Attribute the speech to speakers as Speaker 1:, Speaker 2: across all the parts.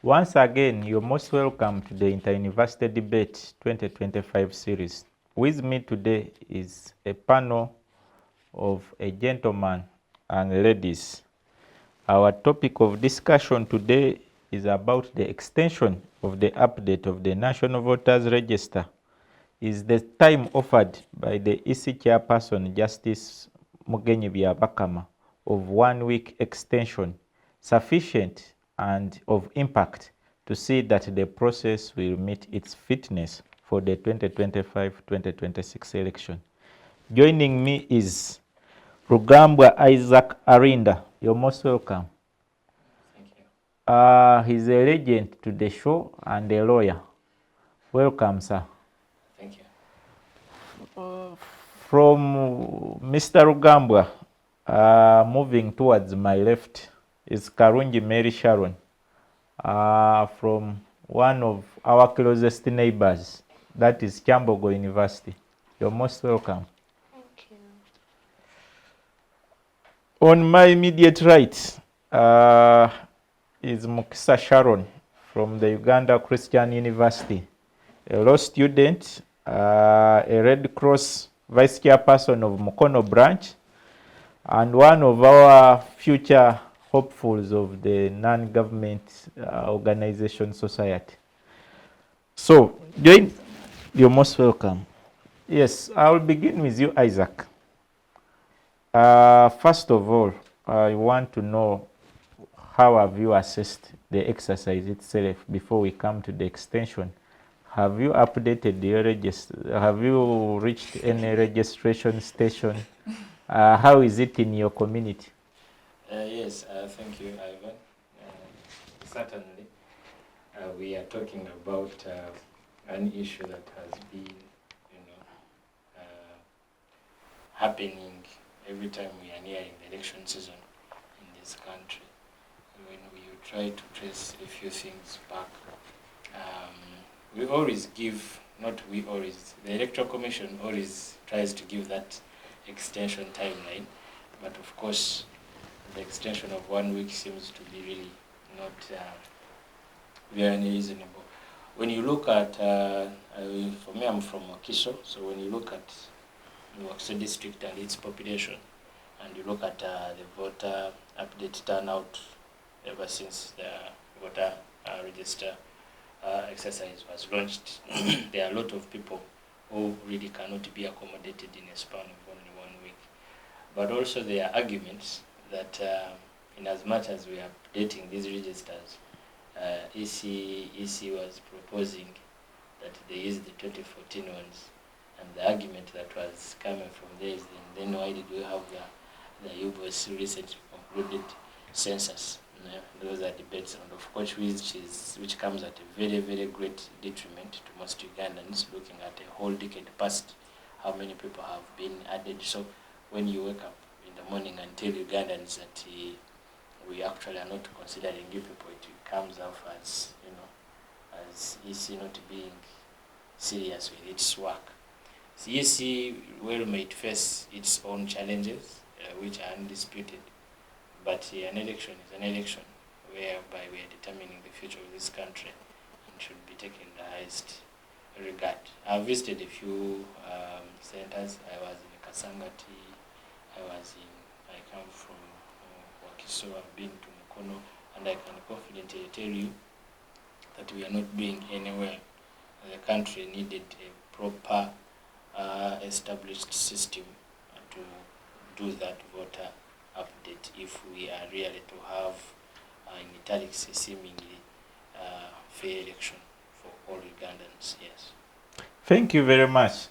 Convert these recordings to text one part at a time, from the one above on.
Speaker 1: Once again, you're most welcome to the Inter-University Debate 2025 series. With me today is a panel of a gentleman and ladies. Our topic of discussion today is about the extension of the update of the National Voters Register. Is the time offered by the EC Chairperson Justice Mugenyi Byabakama of 1 week extension sufficient and of impact to see that the process will meet its fitness for the 2025-2026 election? Joining me is Rugambwa Isaac Arinda. You're most welcome.
Speaker 2: Thank you.
Speaker 1: He's a legend to the show and a lawyer. Welcome, sir.
Speaker 2: Thank you.
Speaker 1: From Mr. Rugambwa, moving towards my left is Karungi Sharon, from one of our closest neighbors, that is Kyambogo University. You're most welcome.
Speaker 3: Thank you.
Speaker 1: On my immediate right is Mukisa Sharon from the Uganda Christian University, a law student, a Red Cross Vice Chairperson of Mukono branch, and one of our future hopefuls of the non-government organization society. So, you're most welcome. Yes, I'll begin with you, Isaac. First of all, I want to know, how have you assessed the exercise itself before we come to the extension? Have you updated your register? Have you reached any registration station? How is it in your community?
Speaker 2: Yes, thank you, Ivan. Certainly, we are talking about an issue that has been, happening every time we are nearing the election season in this country. When we try to trace a few things back, we always give, the Electoral Commission always tries to give that extension timeline, but of course, the extension of 1 week seems to be really not very reasonable. When you look at, for me, I'm from Mukisa, so when you look at the Mukisa district and its population, and you look at the voter update turnout ever since the voter register exercise was launched, there are a lot of people who really cannot be accommodated in a span of only 1 week. But also there are arguments that in as much as we are updating these registers, EC was proposing that they use the 2014 ones, and the argument that was coming from there is then why did we have the UBOS recently concluded census? Those are debates, and of course which comes at a very, very great detriment to most Ugandans, looking at a whole decade past how many people have been added. So when you wake up in the morning and tell Ugandans that we actually are not considering you people, it comes off as, as EC not being serious with its work. So EC may face its own challenges, which are undisputed, but an election is an election, whereby we are determining the future of this country and should be taken in the highest regard. I've visited a few centers. I was in Kasangati, I come from Wakiso, I've been to Mukono, and I can confidently tell you that we are not doing anywhere. The country needed a proper established system to do that voter update if we are really to have in italics seemingly fair election for all Ugandans. Yes.
Speaker 1: Thank you very much.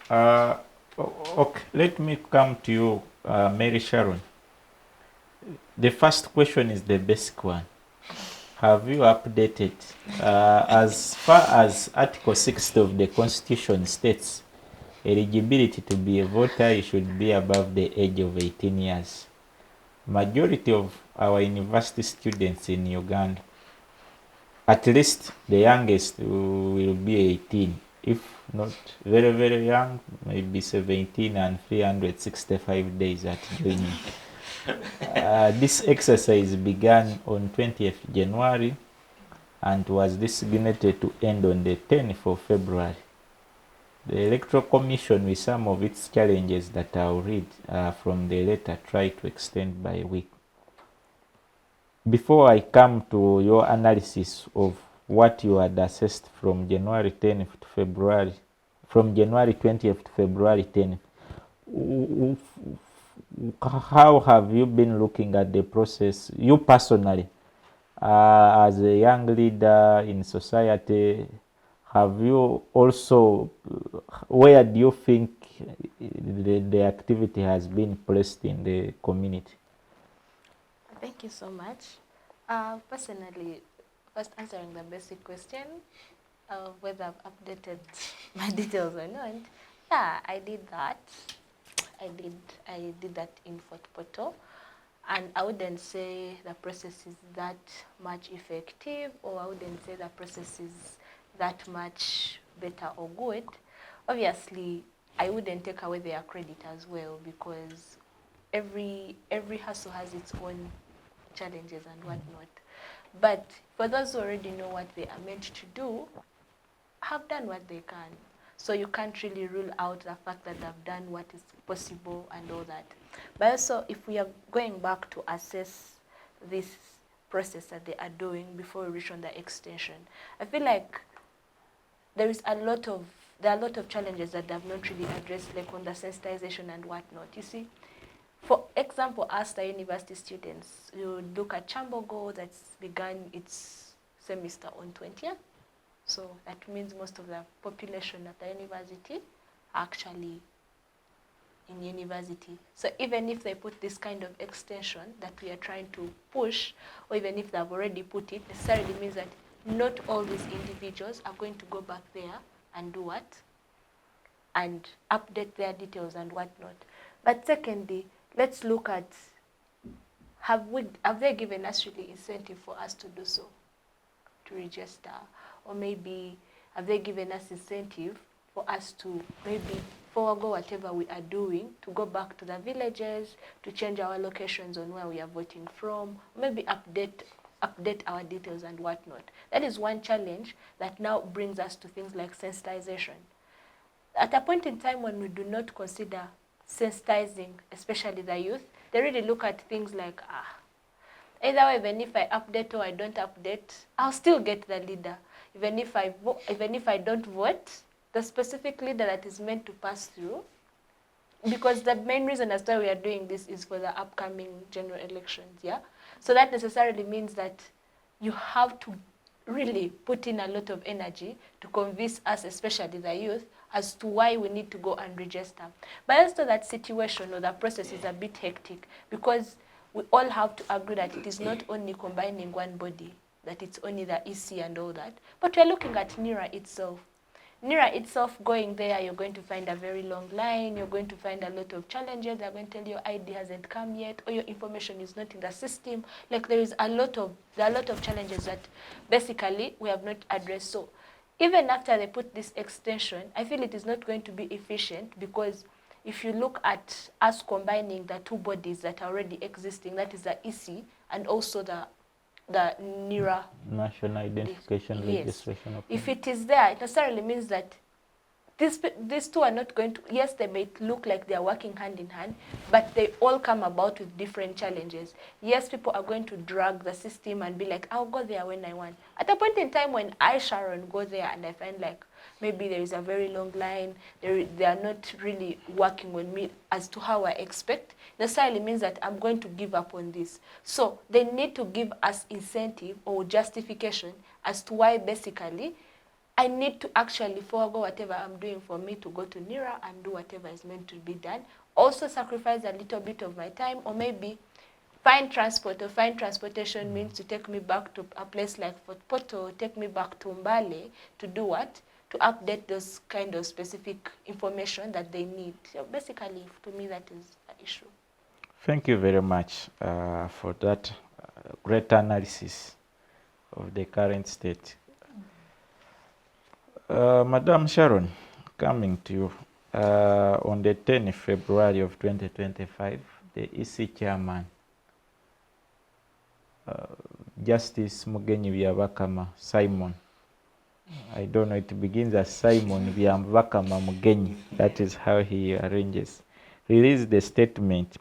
Speaker 1: Okay, let me come to you, Mary Sharon. The first question is the basic one. Have you updated? As far as Article 60 of the Constitution states, eligibility to be a voter, you should be above the age of 18 years. Majority of our university students in Uganda, at least the youngest will be 18. If not very, very young, maybe 17 and 365 days at joining. This exercise began on 20th January and was designated to end on the 10th of February. The Electoral Commission, with some of its challenges that I'll read from the letter, tried to extend by a week. Before I come to your analysis of what you had assessed from January 10th to February, from January 20th to February 10th, how have you been looking at the process, you personally, as a young leader in society? Have you also, where do you think the activity has been placed in the community?
Speaker 3: Thank you so much. Personally, first answering the basic question of whether I've updated my details or not. Yeah, I did that. I did that in Fort Portal. And I wouldn't say the process is that much effective, or I wouldn't say the process is that much better or good. Obviously, I wouldn't take away their credit as well, because every hustle has its own challenges and whatnot. But for those who already know what they are meant to do, have done what they can. So you can't really rule out the fact that they've done what is possible and all that. But also, if we are going back to assess this process that they are doing before we reach on the extension, I feel like there are a lot of challenges that they have not really addressed, like on the sensitization and whatnot. You see, for example, as the university students, you look at Kyambogo that's begun its semester on 20th. So that means most of the population at the university are actually in university. So even if they put this kind of extension that we are trying to push, or even if they've already put it, necessarily means that not all these individuals are going to go back there and do what? And update their details and whatnot. But secondly, let's look at, have they given us really incentive for us to do so, to register? Or maybe have they given us incentive for us to maybe forego whatever we are doing, to go back to the villages, to change our locations on where we are voting from, or maybe update our details and whatnot. That is one challenge that now brings us to things like sensitization. At a point in time when we do not consider sensitizing, especially the youth, they really look at things like, either way, even if I update or I don't update, I'll still get the leader. Even if I don't vote, the specific leader that is meant to pass through, because the main reason as to why we are doing this is for the upcoming general elections, yeah? So that necessarily means that you have to really put in a lot of energy to convince us, especially the youth, as to why we need to go and register. But also that situation or that process is a bit hectic, because we all have to agree that it is not only combining one body, that it's only the EC and all that, but we're looking at NIRA itself. NIRA itself, going there, you're going to find a very long line, you're going to find a lot of challenges, they're going to tell you your ID hasn't come yet, or your information is not in the system. Like there are a lot of challenges that basically we have not addressed. So even after they put this extension, I feel it is not going to be efficient, because if you look at us combining the two bodies that are already existing, that is the EC and also the NIRA,
Speaker 1: National Identification
Speaker 3: yes.
Speaker 1: Registration.
Speaker 3: If it is there, it necessarily means that these two are not going to, yes, they may look like they are working hand in hand, but they all come about with different challenges. Yes, people are going to drag the system and be like, I'll go there when I want. At a point in time when I, Sharon, go there and I find like maybe there is a very long line, they are not really working on me as to how I expect, necessarily means that I'm going to give up on this. So they need to give us incentive or justification as to why basically I need to actually forego whatever I'm doing for me to go to NIRA and do whatever is meant to be done. Also sacrifice a little bit of my time, or maybe find transport, or find transportation means to take me back to a place like Fort Portal, take me back to Mbale to do what? To update those kind of specific information that they need. So basically, to me, that is the issue.
Speaker 1: Thank you very much for that great analysis of the current state. Madam Sharon, coming to you. On the 10th February of 2025, the EC chairman Justice Mugenyi Byabakama Simon. I don't know, it begins as Simon Byabakama Mugenyi. That is how he arranges. Released the statement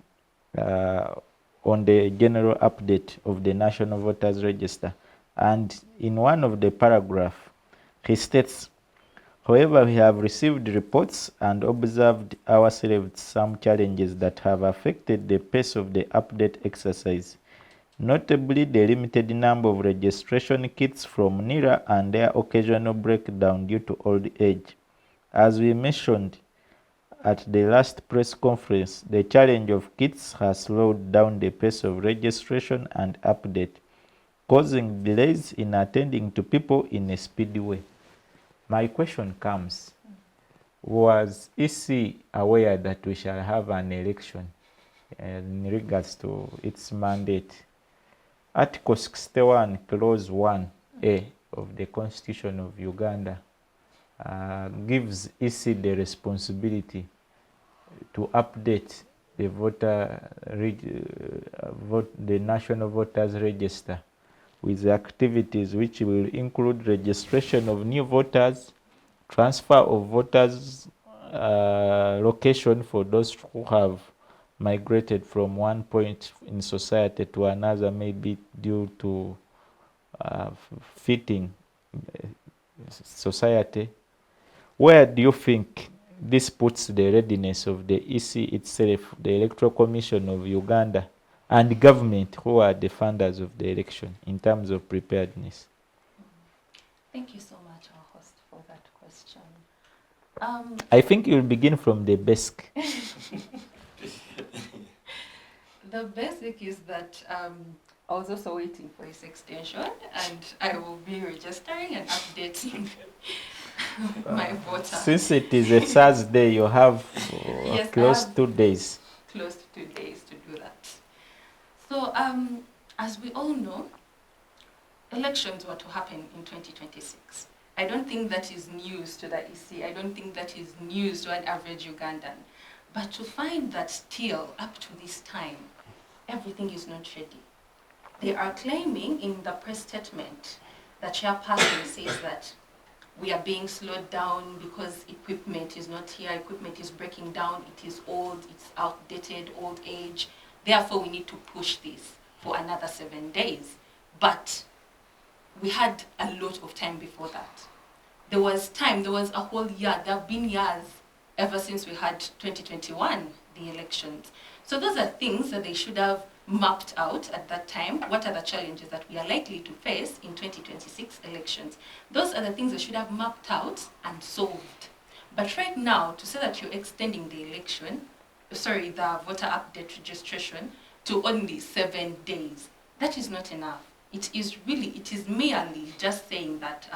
Speaker 1: on the general update of the National Voters Register. And in one of the paragraphs, he states, however, we have received reports and observed ourselves some challenges that have affected the pace of the update exercise, notably the limited number of registration kits from NIRA and their occasional breakdown due to old age. As we mentioned at the last press conference, the challenge of kits has slowed down the pace of registration and update, causing delays in attending to people in a speedy way. My question comes, was EC aware that we shall have an election in regards to its mandate? Article 61, Clause 1A of the Constitution of Uganda gives EC the responsibility to update the the National Voters Register with activities which will include registration of new voters, transfer of voters location for those who have migrated from one point in society to another, maybe due to fitting society. Where do you think this puts the readiness of the EC itself, the Electoral Commission of Uganda, and the government, who are the funders of the election, in terms of preparedness?
Speaker 4: Thank you so much, our host, for that question.
Speaker 1: I think you'll begin from the basic.
Speaker 4: The basic is that I was also waiting for his extension, and I will be registering and updating my voter.
Speaker 1: Since it is a Thursday, you have
Speaker 4: Yes,
Speaker 1: close 2 days.
Speaker 4: Close to 2 days to do that. So, as we all know, elections were to happen in 2026. I don't think that is news to the EC. I don't think that is news to an average Ugandan. But to find that still, up to this time, everything is not ready. They are claiming in the press statement that chairperson says that we are being slowed down because equipment is not here, equipment is breaking down, it is old, it's outdated, old age. Therefore, we need to push this for another 7 days. But we had a lot of time before that. There was time, there was a whole year, there have been years ever since we had 2021, the elections. So those are things that they should have mapped out at that time. What are the challenges that we are likely to face in 2026 elections? Those are the things they should have mapped out and solved. But right now, to say that you're extending the the voter update registration to only 7 days, that is not enough. It is merely just saying that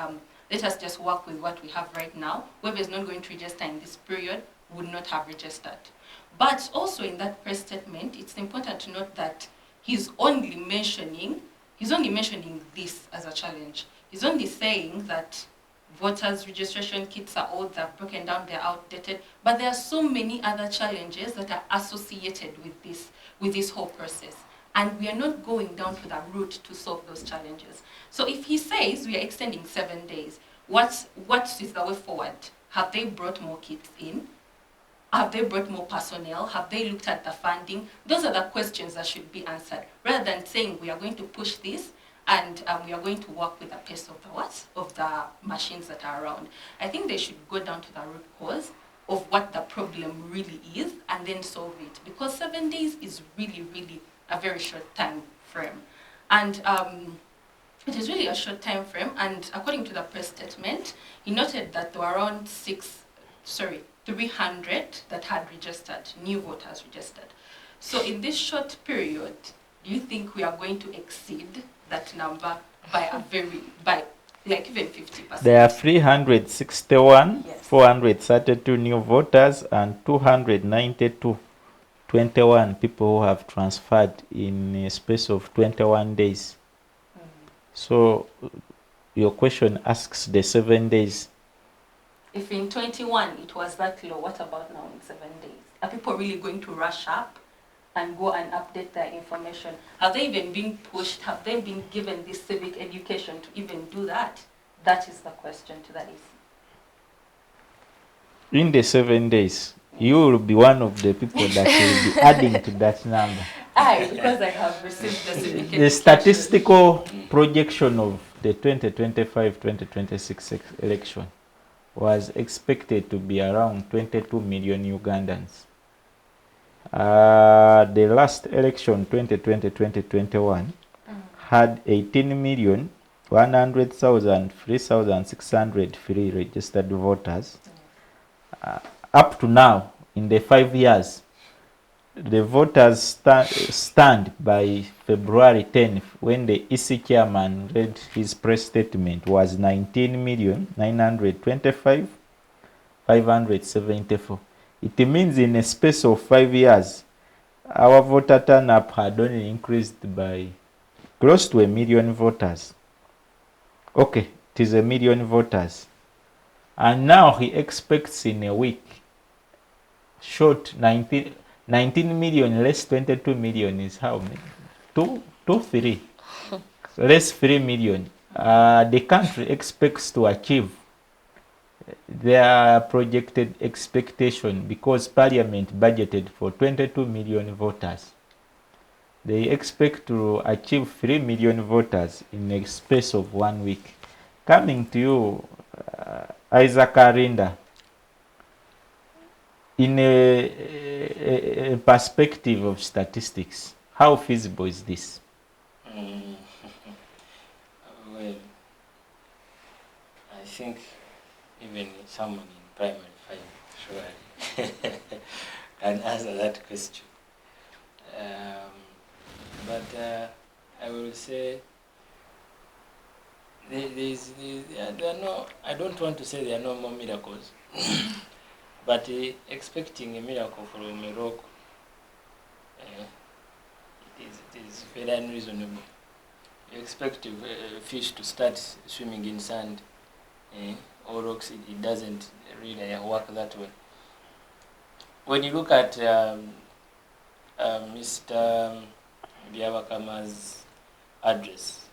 Speaker 4: let us just work with what we have right now. Whoever is not going to register in this period would not have registered. But also in that press statement, it's important to note that he's only mentioning this as a challenge. He's only saying that voters' registration kits are old, they're broken down, they're outdated, but there are so many other challenges that are associated with this whole process. And we are not going down to the root to solve those challenges. So if he says we are extending 7 days, what is the way forward? Have they brought more kits in? Have they brought more personnel? Have they looked at the funding? Those are the questions that should be answered, rather than saying we are going to push this and we are going to work with the pace of the machines that are around. I think they should go down to the root cause of what the problem really is and then solve it, because 7 days is really, really a very short time frame. And it is really a short time frame, and according to the press statement, he noted that there were around 300 that had registered, new voters registered. So in this short period, do you think we are going to exceed that number by even 50%?
Speaker 1: There are 361,
Speaker 4: yes.
Speaker 1: 432 new voters, and 292, 21 people who have transferred in a space of 21 days. So your question asks the 7 days.
Speaker 4: If in 21 it was that low, what about now in 7 days? Are people really going to rush up and go and update their information? Have they even been pushed? Have they been given this civic education to even do that? That is the question to the EC.
Speaker 1: In the 7 days, you will be one of the people that will be adding to that number.
Speaker 4: Because I have received the civic education.
Speaker 1: The statistical projection of the 2025-2026 election was expected to be around 22 million Ugandans. The last election, 2020-2021, had 18,100,3,600 free registered voters. Up to now, in the 5 years, the voters stand by February 10th, when the EC chairman read his press statement, was 19,925,574. It means in a space of 5 years, our voter turnout had only increased by close to 1 million voters. Okay, it is 1 million voters. And now he expects in a week, short 19 million less 22 million is how many? 3 less 3 million. The country expects to achieve their projected expectation, because Parliament budgeted for 22 million voters. They expect to achieve 3 million voters in a space of 1 week. Coming to you, Isaac Arinda, in a perspective of statistics, how feasible is this?
Speaker 2: Well, I think even someone in primary 5 surely can answer that question. But I will say there are no, I don't want to say there are no more miracles, but expecting a miracle from a rock, it is very unreasonable. You expect a fish to start swimming in sand or rocks, it doesn't really work that way. When you look at Mr. Byabakama's address,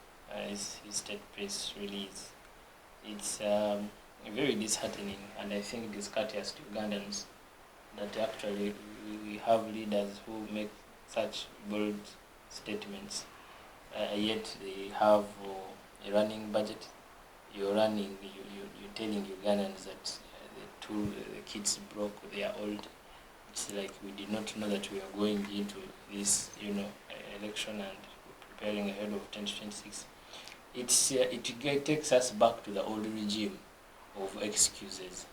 Speaker 2: his state press release, it's very disheartening, and I think discourteous to Ugandans that actually we have leaders who make such bold statements, yet they have a running budget. You're telling Ugandans that the kids broke, they are old. It's like we did not know that we are going into this, election and preparing ahead of 2026. It takes us back to the old regime of excuses,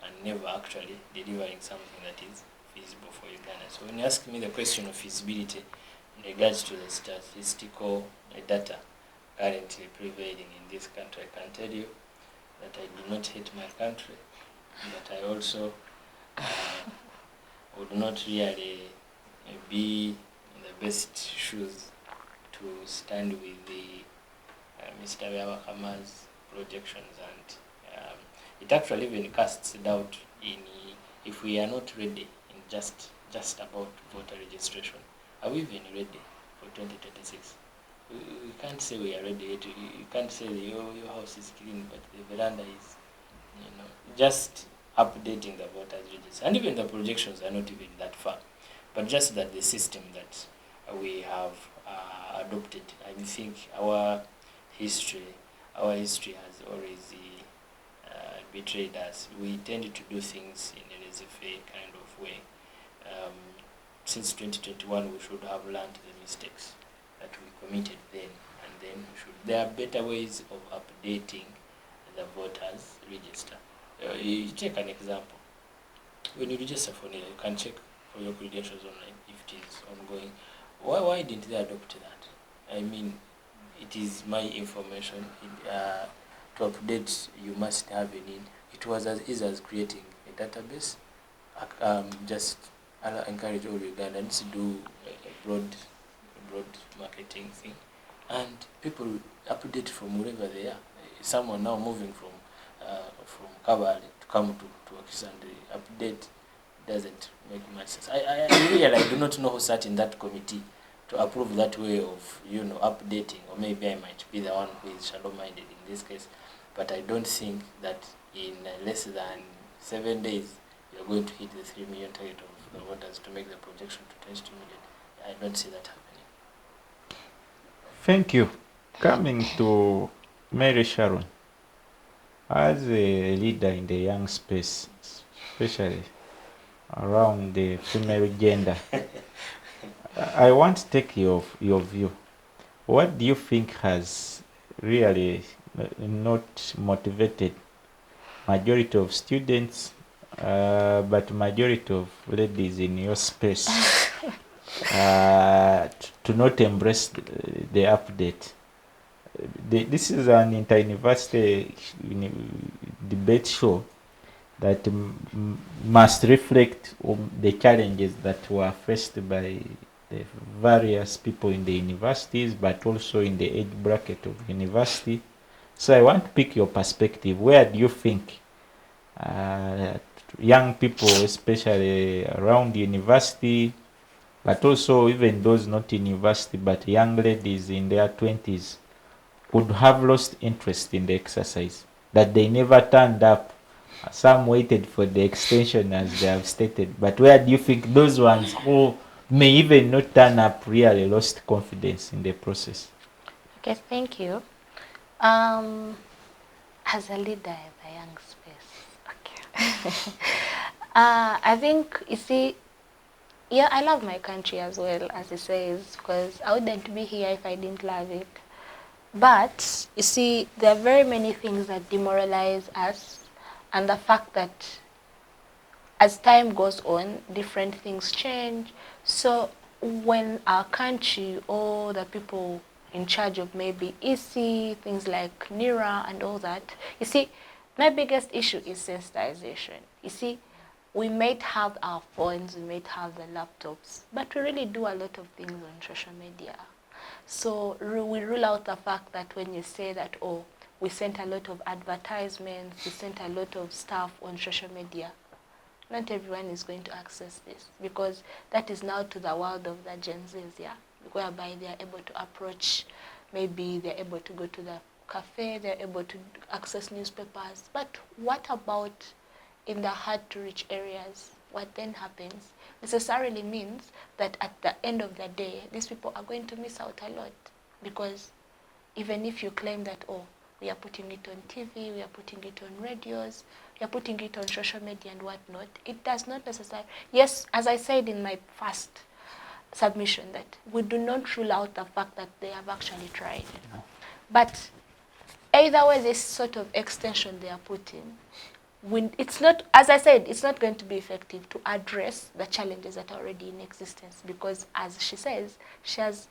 Speaker 2: and never actually delivering something that is feasible for Uganda. So when you ask me the question of feasibility in regards to the statistical data currently prevailing in this country, I can tell you that I do not hate my country, but I also would not really be in the best shoes to stand with the Mr. Byabakama's projections, and it actually even casts doubt in if we are not ready in just about voter registration. Are we even ready for 2026? We can't say we are ready yet. You can't say your house is clean, but the veranda is, just updating the voters register. And even the projections are not even that far. But just that the system that we have adopted, I think our history has always betrayed us. We tend to do things in a laissez-faire kind of way. Since 2021, we should have learned the mistakes that we committed then, and then there are better ways of updating the voters register. You take an example. When you register for NIA, you can check for your credentials online if it is ongoing. Why didn't they adopt that? I mean, it is my information. To update, you must have a need. It was as easy as creating a database. Just encourage all Ugandans to do a broad marketing thing, and people update from wherever they are. Someone now moving from Kabale to come to Mukisa, and they update doesn't make much sense. I do not know who sat in that committee to approve that way of, updating, or maybe I might be the one who is shallow-minded in this case, but I don't think that in less than 7 days you're going to hit the 3 million target of the voters to make the projection to 22 million. I don't see that happening.
Speaker 1: Thank you. Coming to Mary Sharon, as a leader in the young space, especially around the female gender, I want to take your view. What do you think has really not motivated majority of students, but majority of ladies in your space to not embrace the update? This is an inter-university debate show that must reflect on the challenges that were faced by the various people in the universities, but also in the age bracket of university. So I want to pick your perspective. Where do you think young people, especially around university, but also even those not in university, but young ladies in their 20s, would have lost interest in the exercise, that they never turned up? Some waited for the extension, as they have stated, but where do you think those ones who may even not turn up really lost confidence in the process?
Speaker 3: Okay, thank you. As a leader in the young space, okay. I think, you see, yeah, I love my country as well, as it says, because I wouldn't be here if I didn't love it. But, you see, there are very many things that demoralize us, and the fact that as time goes on, different things change. So when our country, or the people in charge of maybe EC, things like NIRA and all that, you see, my biggest issue is sensitization. You see, we might have our phones, we might have the laptops, but we really do a lot of things on social media. So we rule out the fact that when you say that, oh, we sent a lot of advertisements, we sent a lot of stuff on social media, not everyone is going to access this, because that is now to the world of the Gen Zs, yeah, whereby they are able to approach, maybe they're able to go to the cafe, they're able to access newspapers. But what about in the hard-to-reach areas? What then happens necessarily means that at the end of the day, these people are going to miss out a lot, because even if you claim that, oh, we are putting it on TV, we are putting it on radios, we are putting it on social media and whatnot, it does not necessarily, yes, as I said in my first submission, that we do not rule out the fact that they have actually tried. But either way, this sort of extension they are putting, it's not, as I said, it's not going to be effective to address the challenges that are already in existence, because, as she says, she has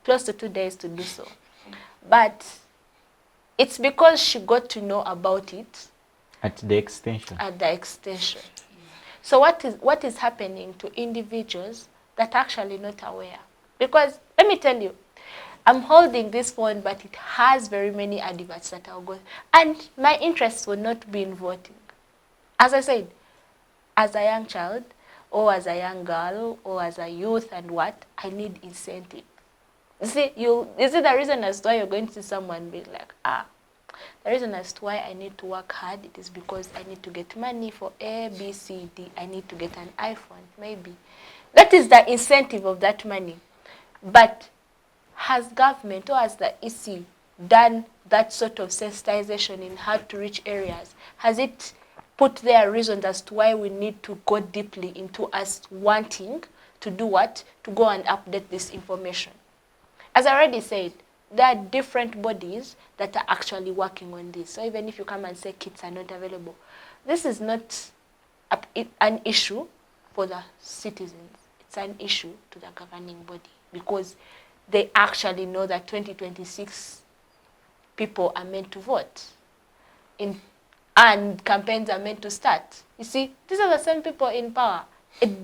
Speaker 3: close to 2 days to do so. But it's because she got to know about it
Speaker 1: At the extension.
Speaker 3: So what is happening to individuals that are actually not aware? Because let me tell you, I'm holding this phone, but it has very many adverts that I'll go, and my interest will not be in voting. As I said, as a young child, or as a young girl, or as a youth, and what, I need incentive. You see, the reason as to why you're going to see someone be like, the reason as to why I need to work hard, it is because I need to get money for A, B, C, D. I need to get an iPhone, maybe. That is the incentive of that money. But has government, or has the EC done that sort of sensitization in hard-to-reach areas? Has it put their reasons as to why we need to go deeply into us wanting to do what? To go and update this information. As I already said, there are different bodies that are actually working on this. So even if you come and say kits are not available, this is not an issue for the citizens. It's an issue to the governing body, because they actually know that 2026 people are meant to vote and campaigns are meant to start. You see, these are the same people in power.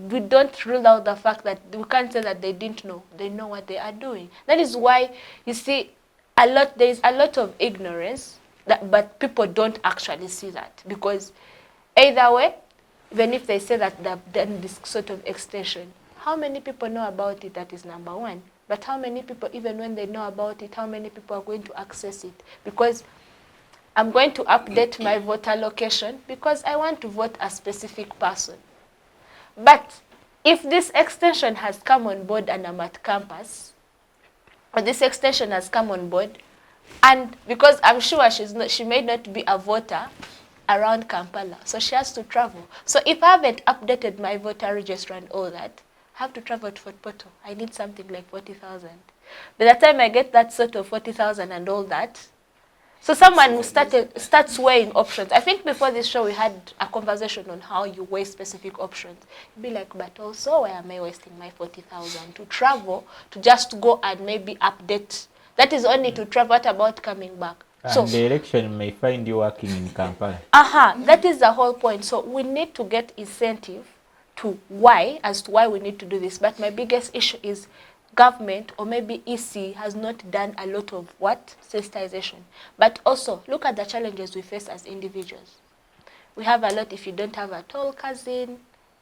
Speaker 3: We don't rule out the fact that we can't say that they didn't know. They know what they are doing. That is why, you see, there is a lot of ignorance, but people don't actually see that. Because either way, even if they say that they've done this sort of extension, how many people know about it? That is number one. But how many people, even when they know about it, how many people are going to access it? Because I'm going to update my voter location because I want to vote a specific person. But if this extension has come on board and I'm at campus, or this extension has come on board, and because I'm sure she may not be a voter around Kampala, so she has to travel. So if I haven't updated my voter register and all that, I have to travel to Fort Portal. I need something like 40,000. By the time I get that sort of 40,000 and all that, so someone who starts weighing options. I think before this show we had a conversation on how you weigh specific options. You'd be like, but also why am I wasting my 40,000 to travel, to just go and maybe update? That is only to travel. What about coming back?
Speaker 1: And
Speaker 3: so
Speaker 1: the election may find you working in Kampala.
Speaker 3: That is the whole point. So we need to get incentive to as to why we need to do this. But my biggest issue is government, or maybe EC, has not done a lot of sensitization. But also, look at the challenges we face as individuals. We have a lot. If you don't have a tall cousin,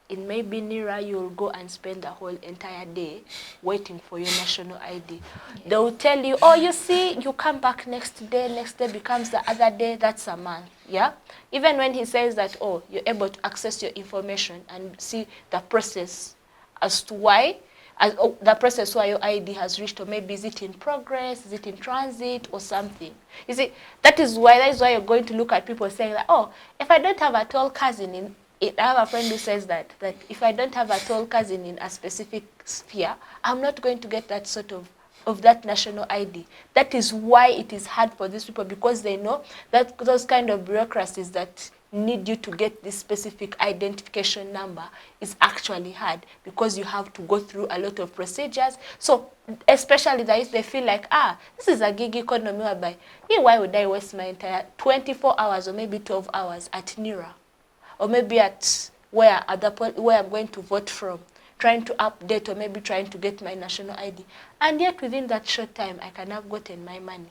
Speaker 3: in maybe Nira, you'll go and spend the whole entire day waiting for your national ID. They will tell you, oh, you see, you come back next day becomes the other day, that's a month, yeah? Even when he says that, oh, you're able to access your information and see the process as to why, the process why your ID has reached, or maybe is it in progress, is it in transit, or something. You see, that is why you're going to look at people saying that, oh, if I don't have a tall cousin I have a friend who says that if I don't have a tall cousin in a specific sphere, I'm not going to get that sort of that national ID. That is why it is hard for these people, because they know that those kind of bureaucracies that need you to get this specific identification number is actually hard, because you have to go through a lot of procedures. So especially the youth, they feel like, this is a gig economy whereby, why would I waste my entire 24 hours or maybe 12 hours at NIRA? Or maybe at where I'm going to vote from, trying to update, or maybe trying to get my national ID. And yet within that short time, I can have gotten my money.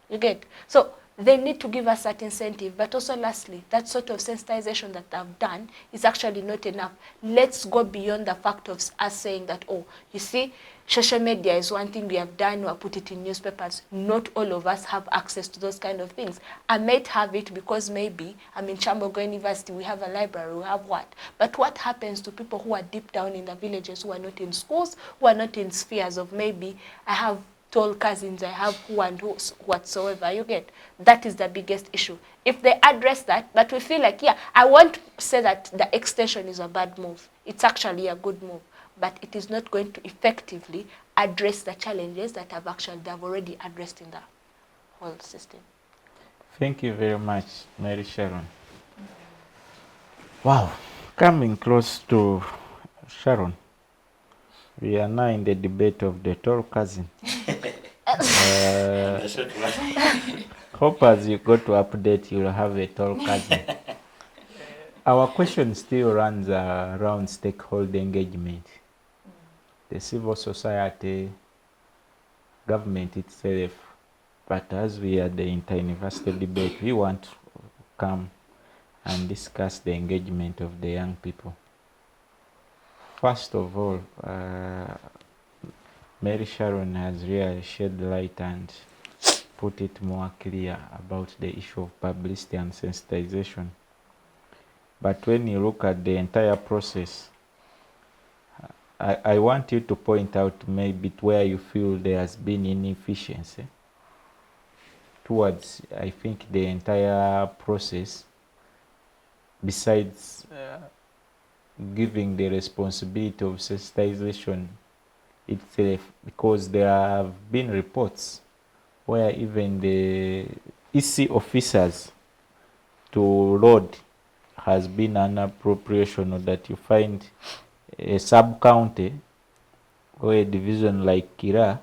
Speaker 3: You get? So they need to give us that incentive. But also lastly, that sort of sensitization that I've done is actually not enough. Let's go beyond the fact of us saying that, oh, you see, social media is one thing we have done, or put it in newspapers. Not all of us have access to those kind of things. I might have it because maybe I'm in Kyambogo University, we have a library, we have what. But what happens to people who are deep down in the villages, who are not in schools, who are not in spheres of maybe, I have tall cousins, I have who and who whatsoever, you get? That is the biggest issue. If they address that, but we feel like, I won't say that the extension is a bad move. It's actually a good move. But it is not going to effectively address the challenges that they've already addressed in the whole system.
Speaker 1: Thank you very much, Mary Sharon. Wow, coming close to Sharon, we are now in the debate of the tall cousin. Hope as you go to update, you'll have a tall cousin. Our question still runs around stakeholder engagement. The civil society, government itself, but as we are the inter-university debate, we want to come and discuss the engagement of the young people. First of all, Mary Sharon has really shed light and put it more clear about the issue of publicity and sensitization. But when you look at the entire process, I want you to point out maybe where you feel there has been inefficiency towards, I think, the entire process, besides giving the responsibility of sensitization itself, because there have been reports where even the EC officers to road has been an appropriation, or that you find a sub-county or a division like Kira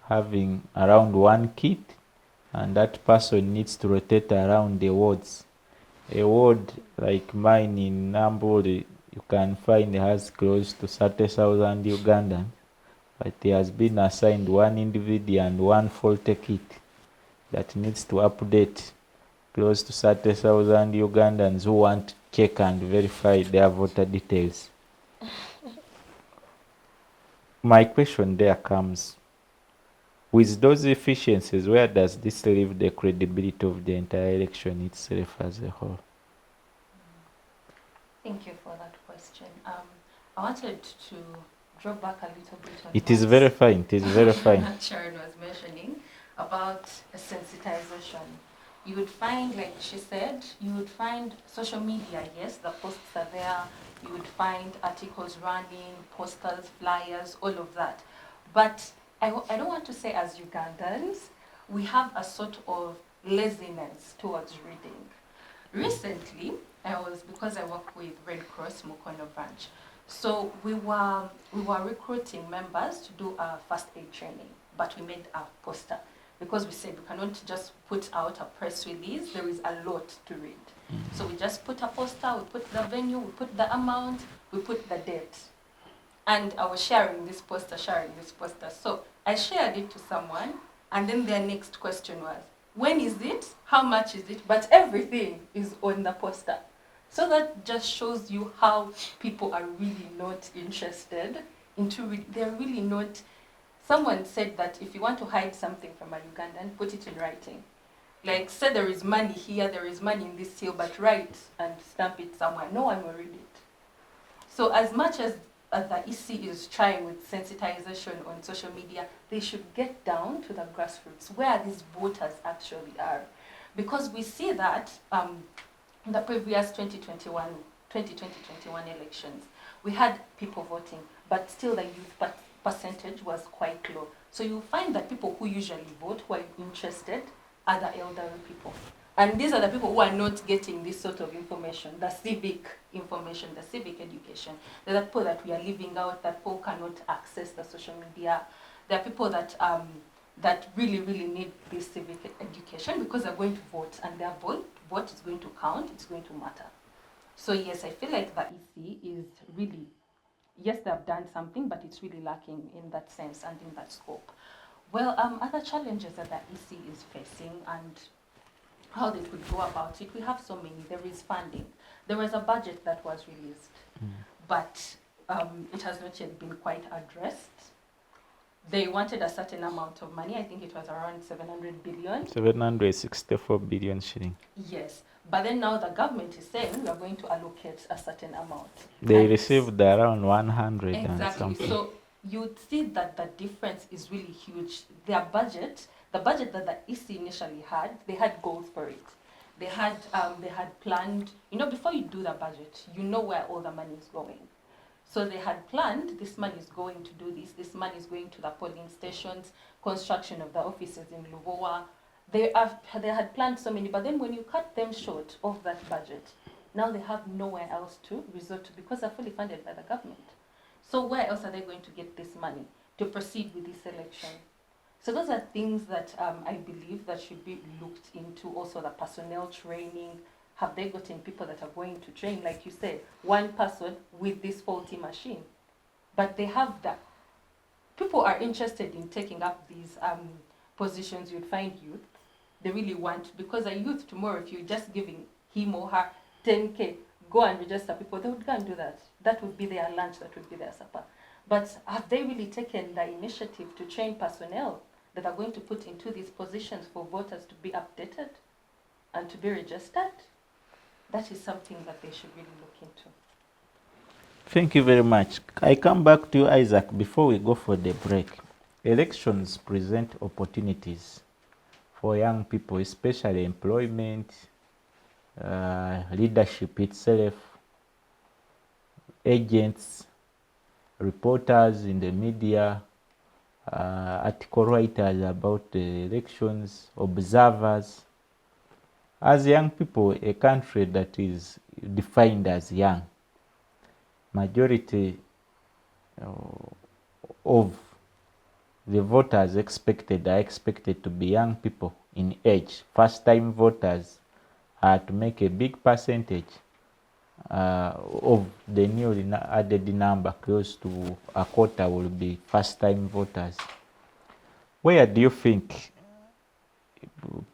Speaker 1: having around one kit, and that person needs to rotate around the wards. A ward like mine in Nambole, you can find has close to 30,000 Ugandans, but there has been assigned one individual and one faulty kit that needs to update close to 30,000 Ugandans who want to check and verify their voter details. My question there comes, with those efficiencies, where does this leave the credibility of the entire election itself as a whole?
Speaker 4: Thank you for that question. I wanted to draw back a little bit on
Speaker 1: It is very fine. It is very fine.
Speaker 4: Sharon was mentioning about sensitization. You would find, like she said, you would find social media, yes, the posts are there. You would find articles running, posters, flyers, all of that. But I don't want to say as Ugandans, we have a sort of laziness towards reading. Recently, because I work with Red Cross Mukono branch, so we were recruiting members to do a first aid training, but we made a poster because we said we cannot just put out a press release. There is a lot to read. So we just put a poster, we put the venue, we put the amount, we put the date. And I was sharing this poster. So I shared it to someone, and then their next question was, when is it? How much is it? But everything is on the poster. So that just shows you how people are really not interested into it. They're really not. Someone said that if you want to hide something from a Ugandan, put it in writing. Like, say there is money here, there is money in this hill, but write and stamp it somewhere. No one will read it. So as much as the EC is trying with sensitization on social media, they should get down to the grassroots where these voters actually are. Because we see that in the previous 2021 elections, we had people voting, but still the youth percentage was quite low. So you find that people who usually vote, who are interested, are the elderly people. And these are the people who are not getting this sort of information, the civic information, the civic education. There are people that we are leaving out, that people cannot access the social media. There are people that that really, really need this civic education because they're going to vote, and their vote is going to count, it's going to matter. So yes, I feel like the EC is really, yes, they have done something, but it's really lacking in that sense and in that scope. Well, other challenges that the EC is facing and how they could go about it, we have so many. There is funding. There was a budget that was released, but it has not yet been quite addressed. They wanted a certain amount of money. I think it was around 700 billion.
Speaker 1: 764 billion shilling.
Speaker 4: Yes. But then now the government is saying we are going to allocate a certain amount.
Speaker 1: They received around 100
Speaker 4: exactly.
Speaker 1: and something.
Speaker 4: So you'd see that the difference is really huge. Their budget, the budget that the EC initially had, they had goals for it. They had planned, before you do the budget, you know where all the money is going. So they had planned, this money is going to do this money is going to the polling stations, construction of the offices in Lubowa. They had planned so many, but then when you cut them short of that budget, now they have nowhere else to resort to because they're fully funded by the government. So where else are they going to get this money to proceed with this election? So those are things that I believe that should be looked into. Also the personnel training. Have they gotten people that are going to train? Like you said, one person with this faulty machine. But they have that. People are interested in taking up these positions. You'd find youth. They really want, because a youth tomorrow, if you're just giving him or her 10K, go and register people, they would go and do that. That would be their lunch, that would be their supper. But have they really taken the initiative to train personnel that are going to put into these positions for voters to be updated and to be registered? That is something that they should really look into.
Speaker 1: Thank you very much. I come back to you, Isaac, before we go for the break. Elections present opportunities for young people, especially employment, leadership itself, agents, reporters in the media, article writers about the elections, observers. As young people, a country that is defined as young, majority of the voters are expected to be young people in age. First-time voters are to make a big percentage of the newly added number. Close to a quarter will be first-time voters. Where do you think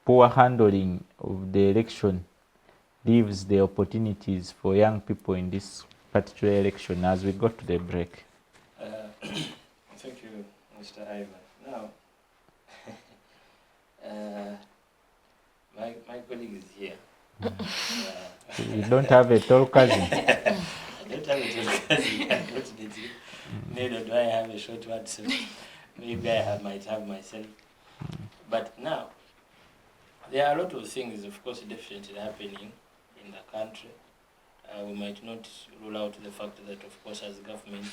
Speaker 1: poor handling of the election leaves the opportunities for young people in this particular election as we go to the break?
Speaker 2: Thank you, Mr. Ivan. Now, my colleague is here.
Speaker 1: You don't have a tall cousin.
Speaker 2: I don't have a tall cousin, unfortunately. Neither do I have a short one, so maybe might have myself. But now, there are a lot of things, of course, definitely happening in the country. We might not rule out the fact that, of course, as government,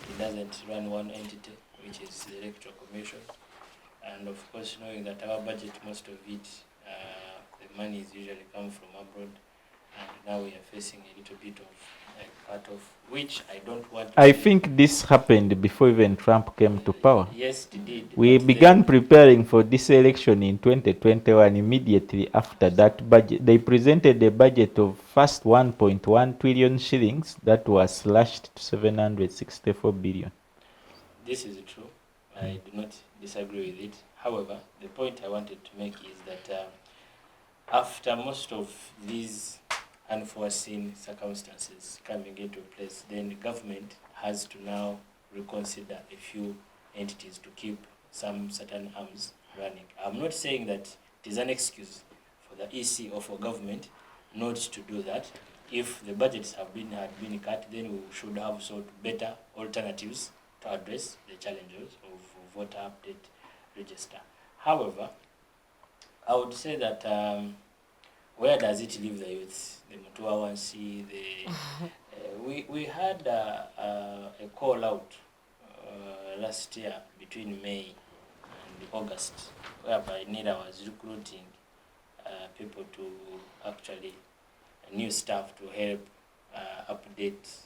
Speaker 2: it doesn't run one entity, which is the Electoral Commission. And of course, knowing that our budget, most of it, the money is usually come from abroad. And now we are facing a little bit of part of which I don't want to.
Speaker 1: I think this happened before even Trump came to power.
Speaker 2: Yes, it did.
Speaker 1: We began preparing for this election in 2021. Immediately after that budget, they presented a budget of first 1.1 trillion shillings that was slashed to 764 billion.
Speaker 2: This is true. I do not disagree with it. However, the point I wanted to make is that after most of these unforeseen circumstances coming into place, then the government has to now reconsider a few entities to keep some certain arms running. I'm not saying that it is an excuse for the EC or for government not to do that. If the budgets had been cut, then we should have sought better alternatives to address the challenges of voter update register. However, I would say that where does it leave the youth? The Mutua 1C, we had a call out last year between May and August, whereby NIDA was recruiting people to actually new staff to help update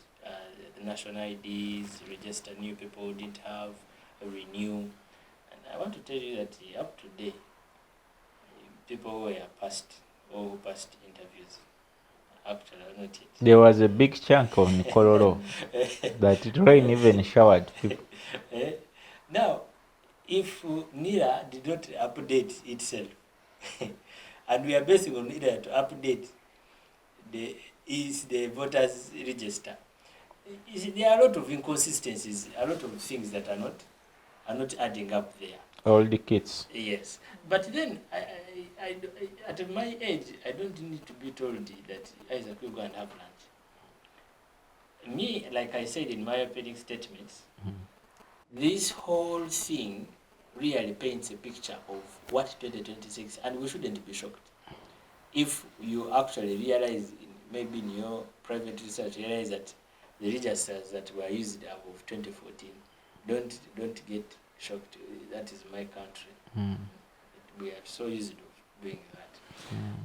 Speaker 2: the national IDs, register new people who didn't have, renew. And I want to tell you that up to date, people who were passed or who passed interviews actually are not yet.
Speaker 1: There was a big chunk of Nikoloro that it rain even showered people.
Speaker 2: Now, if NIRA did not update itself, and we are basing on NIRA to update the voters register, there are a lot of inconsistencies, a lot of things that are not adding up there.
Speaker 1: All the kids.
Speaker 2: Yes, but then I at my age, I don't need to be told that Isaac will go and have lunch. Me, like I said in my opening statements, this whole thing really paints a picture of what 2026, and we shouldn't be shocked if you actually realize, maybe in your private research, realize that the registers that were used of 2014 don't get shocked. That is my country. We are so used to doing that.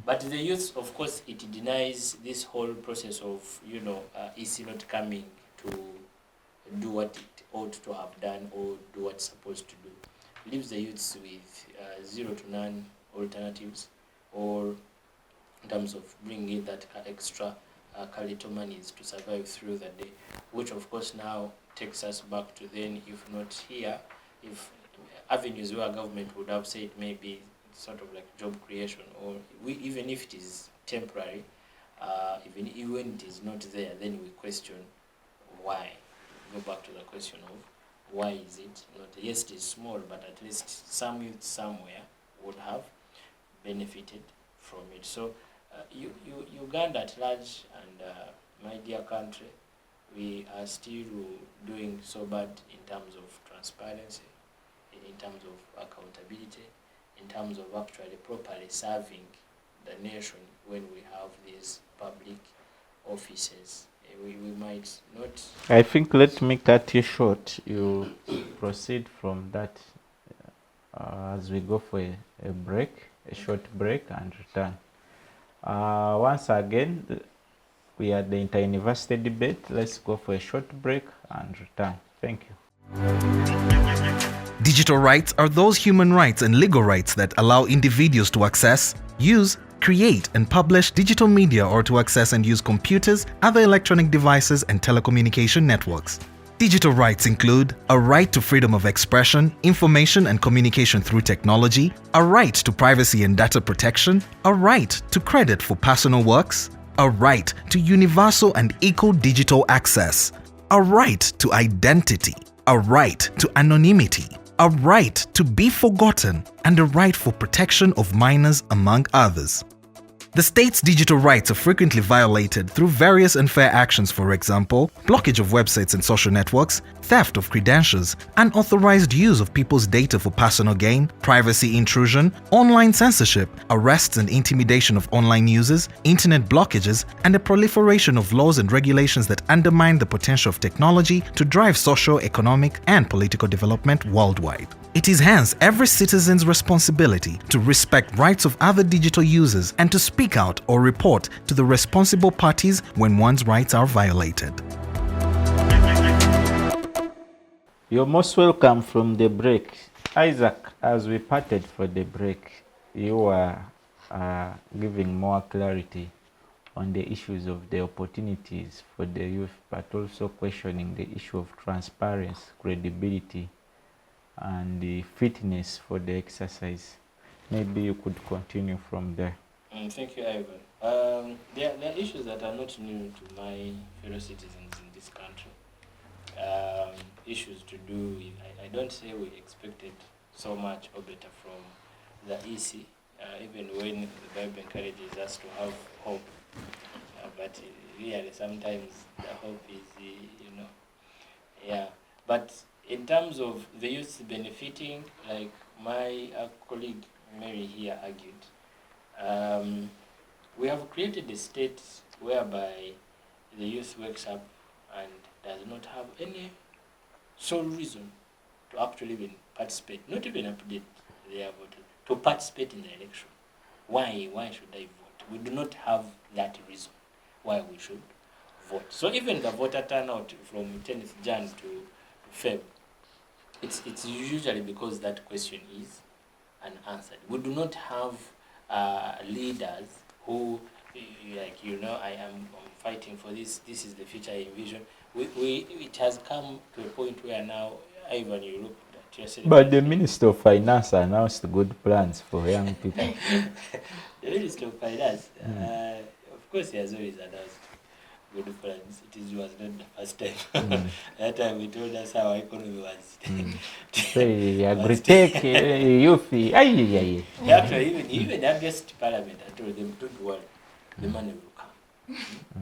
Speaker 2: But the youth, of course, it denies this whole process of, EC not coming to do what it ought to have done or do what's supposed to do. Leaves the youths with 0 to none alternatives, or in terms of bringing in that extra little monies to survive through the day, which of course now takes us back to then, if not here, if avenues where government would have said maybe sort of like job creation, or even if it is temporary, even when it is not there, then we question why. Go back to the question of why is it not? Yes, it is small, but at least some youth somewhere would have benefited from it. So Uganda at large and my dear country, we are still doing so bad in terms of transparency, in terms of accountability, in terms of actually properly serving the nation when we have these public offices. We might not...
Speaker 1: I think let me cut you short. You proceed from that as we go for a break, a short break, and return. Once again, we are the inter-university debate. Let's go for a short break and return. Thank you.
Speaker 5: Digital rights are those human rights and legal rights that allow individuals to access, use, create and publish digital media, or to access and use computers, other electronic devices and telecommunication networks. Digital rights include a right to freedom of expression, information and communication through technology, a right to privacy and data protection, a right to credit for personal works, a right to universal and equal digital access, a right to identity, a right to anonymity, a right to be forgotten, and a right for protection of minors, among others. The state's digital rights are frequently violated through various unfair actions, for example, blockage of websites and social networks, theft of credentials, unauthorized use of people's data for personal gain, privacy intrusion, online censorship, arrests and intimidation of online users, internet blockages, and the proliferation of laws and regulations that undermine the potential of technology to drive social, economic, and political development worldwide. It is hence every citizen's responsibility to respect rights of other digital users and to speak out or report to the responsible parties when one's rights are violated.
Speaker 1: You're most welcome from the break. Isaac, as we parted for the break, you are giving more clarity on the issues of the opportunities for the youth, but also questioning the issue of transparency, credibility, and the fitness for the exercise. Maybe you could continue from there.
Speaker 2: Thank you, Ivan. There are issues that are not new to my fellow citizens in this country. Issues to do with, I don't say we expected so much or better from the EC, even when the Bible encourages us to have hope. But really, sometimes the hope is, But in terms of the youth benefiting, like my colleague Mary here argued, we have created a state whereby the youth wakes up and does not have any sole reason to actually even participate, not even update their vote, to participate in the election. Why should I vote? We do not have that reason why we should vote. So even the voter turnout from 10th Jan to Feb, it's usually because that question is unanswered. We do not have leaders who, I am fighting for this. This is the future I envision. It has come to a point where now, Ivan, you look at yourself.
Speaker 1: But the Minister of Finance announced good plans for young people.
Speaker 2: The Minister of Finance, of course, he has always announced good plans. It was not the first time. That time he told us how our economy was.
Speaker 1: Say, agri-tech, youth.
Speaker 2: Actually, even addressed Parliament and told them, don't worry, the money will come.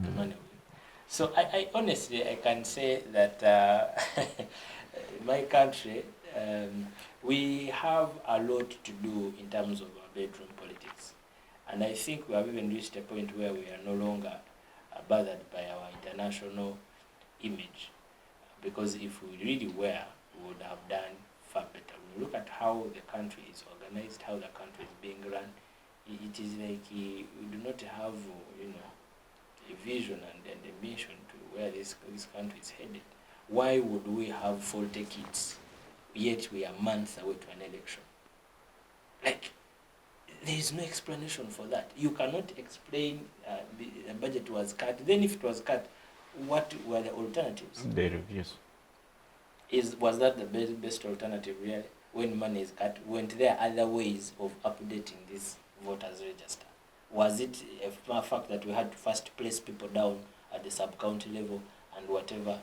Speaker 2: The money will. So I honestly, I can say that in my country, we have a lot to do in terms of our bedroom politics. And I think we have even reached a point where we are no longer bothered by our international image. Because if we really were, we would have done far better. When you look at how the country is organized, how the country is being run, it is like we do not have, a vision and a mission to where this country is headed. Why would we have faulty kids, yet we are months away to an election? Like, there is no explanation for that. You cannot explain the budget was cut. Then if it was cut, what were the alternatives?
Speaker 1: The reviews.
Speaker 2: Was that the best alternative really? When money is cut, weren't there other ways of updating this voters register? Was it a fact that we had to first place people down at the sub-county level and whatever?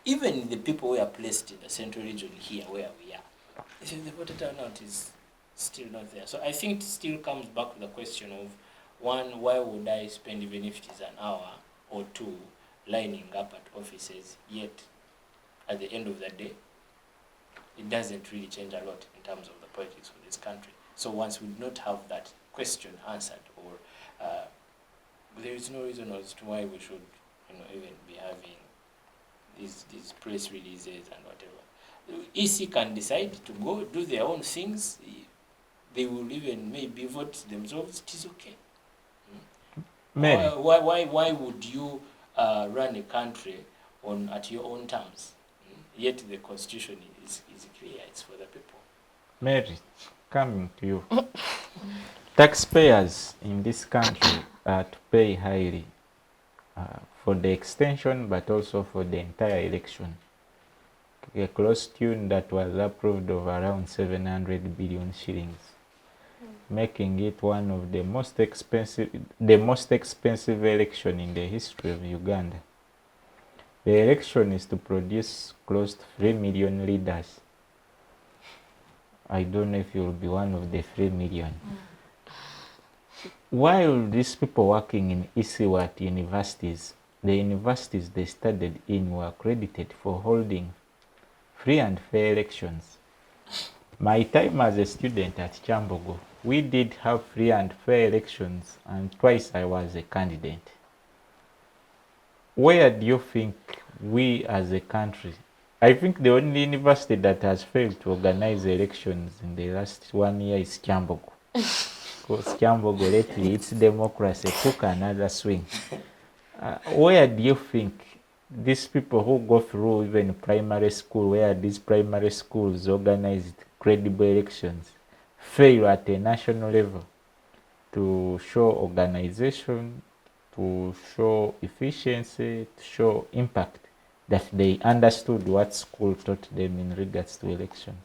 Speaker 2: Even the people who are placed in the central region here where we are, the voter turnout is still not there. So I think it still comes back to the question of, one, why would I spend, even if it is an hour or two, lining up at offices, yet at the end of the day, it doesn't really change a lot in terms of the politics of this country. So once we do not have that question answered, or there is no reason as to why we should, even be having these press releases and whatever. The EC can decide to go do their own things. They will even maybe vote themselves. It is okay.
Speaker 1: Mary.
Speaker 2: Why would you run a country at your own terms? Yet the constitution is clear. It's for the people.
Speaker 1: Mary, coming to you. Taxpayers in this country are to pay highly for the extension, but also for the entire election. a close tune that was approved of around 700 billion shillings, making it one of the most expensive election in the history of Uganda. The election is to produce close to 3 million leaders. I don't know if you'll be one of the 3 million. While these people working in EC were at universities, the universities they studied in were accredited for holding free and fair elections. My time as a student at Kyambogo, we did have free and fair elections, and twice I was a candidate. Where do you think we as a country, I think the only university that has failed to organize elections in the last 1 year is Kyambogo. Because Kyambogo lately, its democracy took another swing. Where do you think these people who go through even primary school, where these primary schools organized credible elections, fail at a national level to show organization, to show efficiency, to show impact, that they understood what school taught them in regards to elections?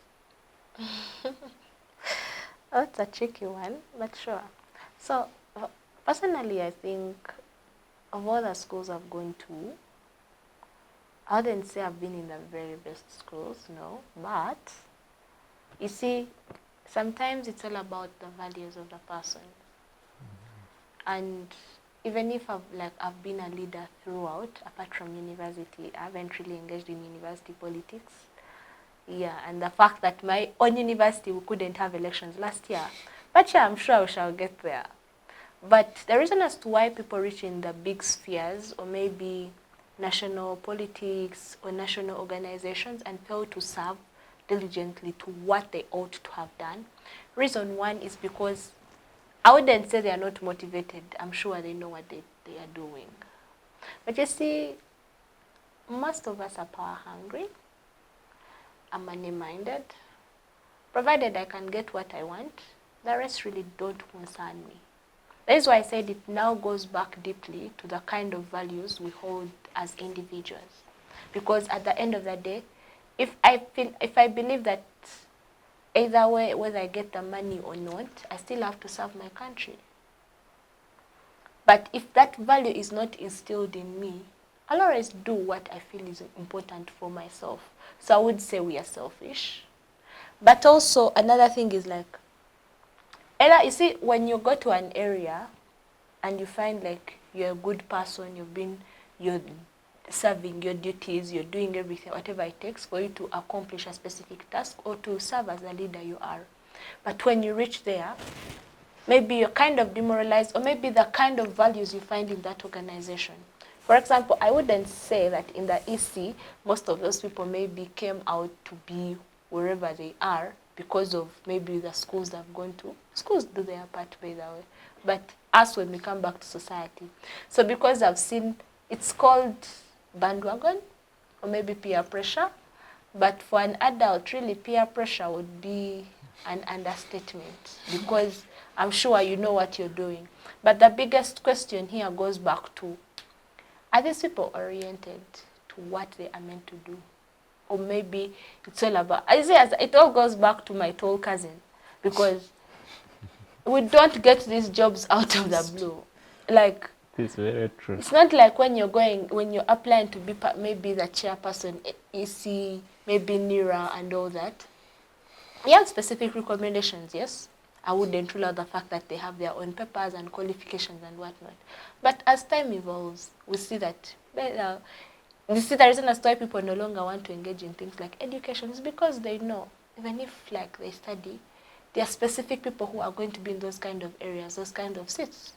Speaker 3: That's a tricky one, but sure. So, personally, I think of all the schools I've gone to, I wouldn't say I've been in the very best schools, no. But, you see, sometimes it's all about the values of the person. And even if I've been a leader throughout, apart from university, I haven't really engaged in university politics. Yeah, and the fact that my own university, we couldn't have elections last year. But yeah, I'm sure we shall get there. But the reason as to why people reach in the big spheres, or maybe national politics or national organizations, and fail to serve diligently to what they ought to have done, reason one is because I wouldn't say they are not motivated. I'm sure they know what they are doing. But you see, most of us are power hungry. I'm money-minded. Provided I can get what I want, the rest really don't concern me. That is why I said it now goes back deeply to the kind of values we hold as individuals. Because at the end of the day, if I believe that either way, whether I get the money or not, I still have to serve my country. But if that value is not instilled in me, I'll always do what I feel is important for myself. So I would say we are selfish. But also another thing is like, you see, when you go to an area and you find like you're a good person, you're serving your duties, you're doing everything, whatever it takes for you to accomplish a specific task or to serve as a leader you are. But when you reach there, maybe you're kind of demoralized, or maybe the kind of values you find in that organization. For example, I wouldn't say that in the EC, most of those people maybe came out to be wherever they are because of maybe the schools they've gone to. Schools do their part, by the way. But us, when we come back to society. So because I've seen, it's called bandwagon, or maybe peer pressure. But for an adult, really, peer pressure would be an understatement, because I'm sure you know what you're doing. But the biggest question here goes back to, are these people oriented to what they are meant to do? Or maybe it's all about, it all goes back to my tall cousin, because we don't get these jobs out of the blue. Like,
Speaker 1: it's very true.
Speaker 3: It's not like when you're applying to be maybe the chairperson, EC, maybe NIRA and all that. You have specific recommendations, yes. I wouldn't rule out the fact that they have their own papers and qualifications and whatnot. But as time evolves, we see that, you see the reason as to why people no longer want to engage in things like education is because they know, even if like they study, there are specific people who are going to be in those kind of areas, those kind of seats.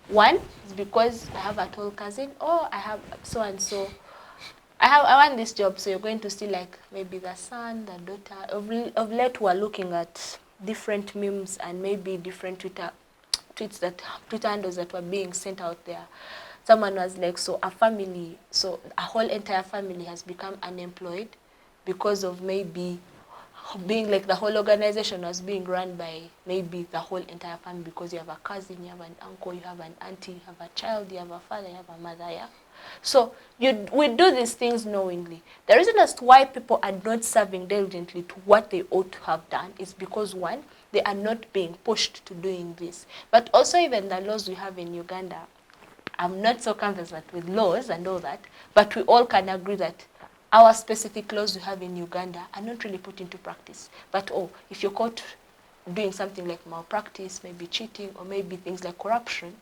Speaker 3: One is because I have a tall cousin, or I have so and so. I want this job, so you're going to see like maybe the son, the daughter. Of late, we're looking at different memes and maybe different Twitter handles that were being sent out there. Someone was like, so a whole entire family has become unemployed because of maybe being like the whole organization was being run by maybe the whole entire family, because you have a cousin, you have an uncle, you have an auntie, you have a child, you have a father, you have a mother, yeah? So we do these things knowingly. The reason as to why people are not serving diligently to what they ought to have done is because, one, they are not being pushed to doing this. But also even the laws we have in Uganda, I'm not so conversant with laws and all that, but we all can agree that our specific laws we have in Uganda are not really put into practice. But if you're caught doing something like malpractice, maybe cheating, or maybe things like corruption,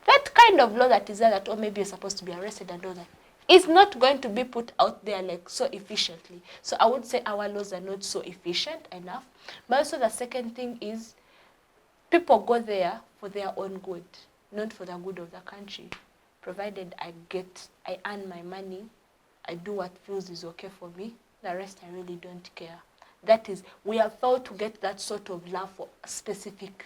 Speaker 3: that kind of law that is there, that maybe you're supposed to be arrested and all that, is not going to be put out there like so efficiently. So I would say our laws are not so efficient enough. But also the second thing is, people go there for their own good, not for the good of the country. Provided I earn my money, I do what feels is okay for me, the rest I really don't care. That is, we have failed to get that sort of love for specific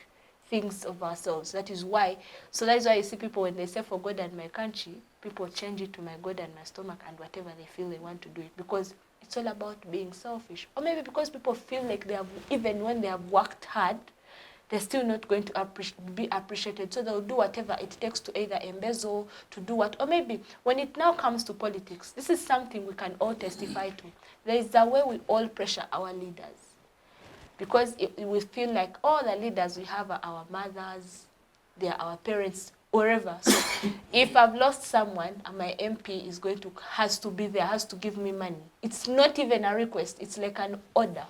Speaker 3: things of ourselves. That is why you see people, when they say for God and my country, people change it to my God and my stomach and whatever they feel they want to do it, because it's all about being selfish. Or maybe because people feel like they have, even when they have worked hard, they're still not going to be appreciated. So they'll do whatever it takes to either embezzle, to do what, or maybe when it now comes to politics, this is something we can all testify to. There is a way we all pressure our leaders. Because we feel like all the leaders we have are our mothers, they are our parents, wherever. So if I've lost someone and my MP has to be there, has to give me money, it's not even a request, it's like an order.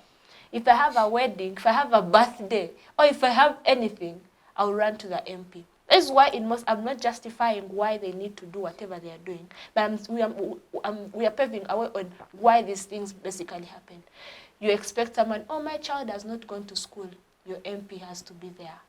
Speaker 3: If I have a wedding, if I have a birthday, or if I have anything, I'll run to the MP. That's why I'm not justifying why they need to do whatever they are doing, but we are paving a way on why these things basically happen. You expect someone, my child has not gone to school, your MP has to be there.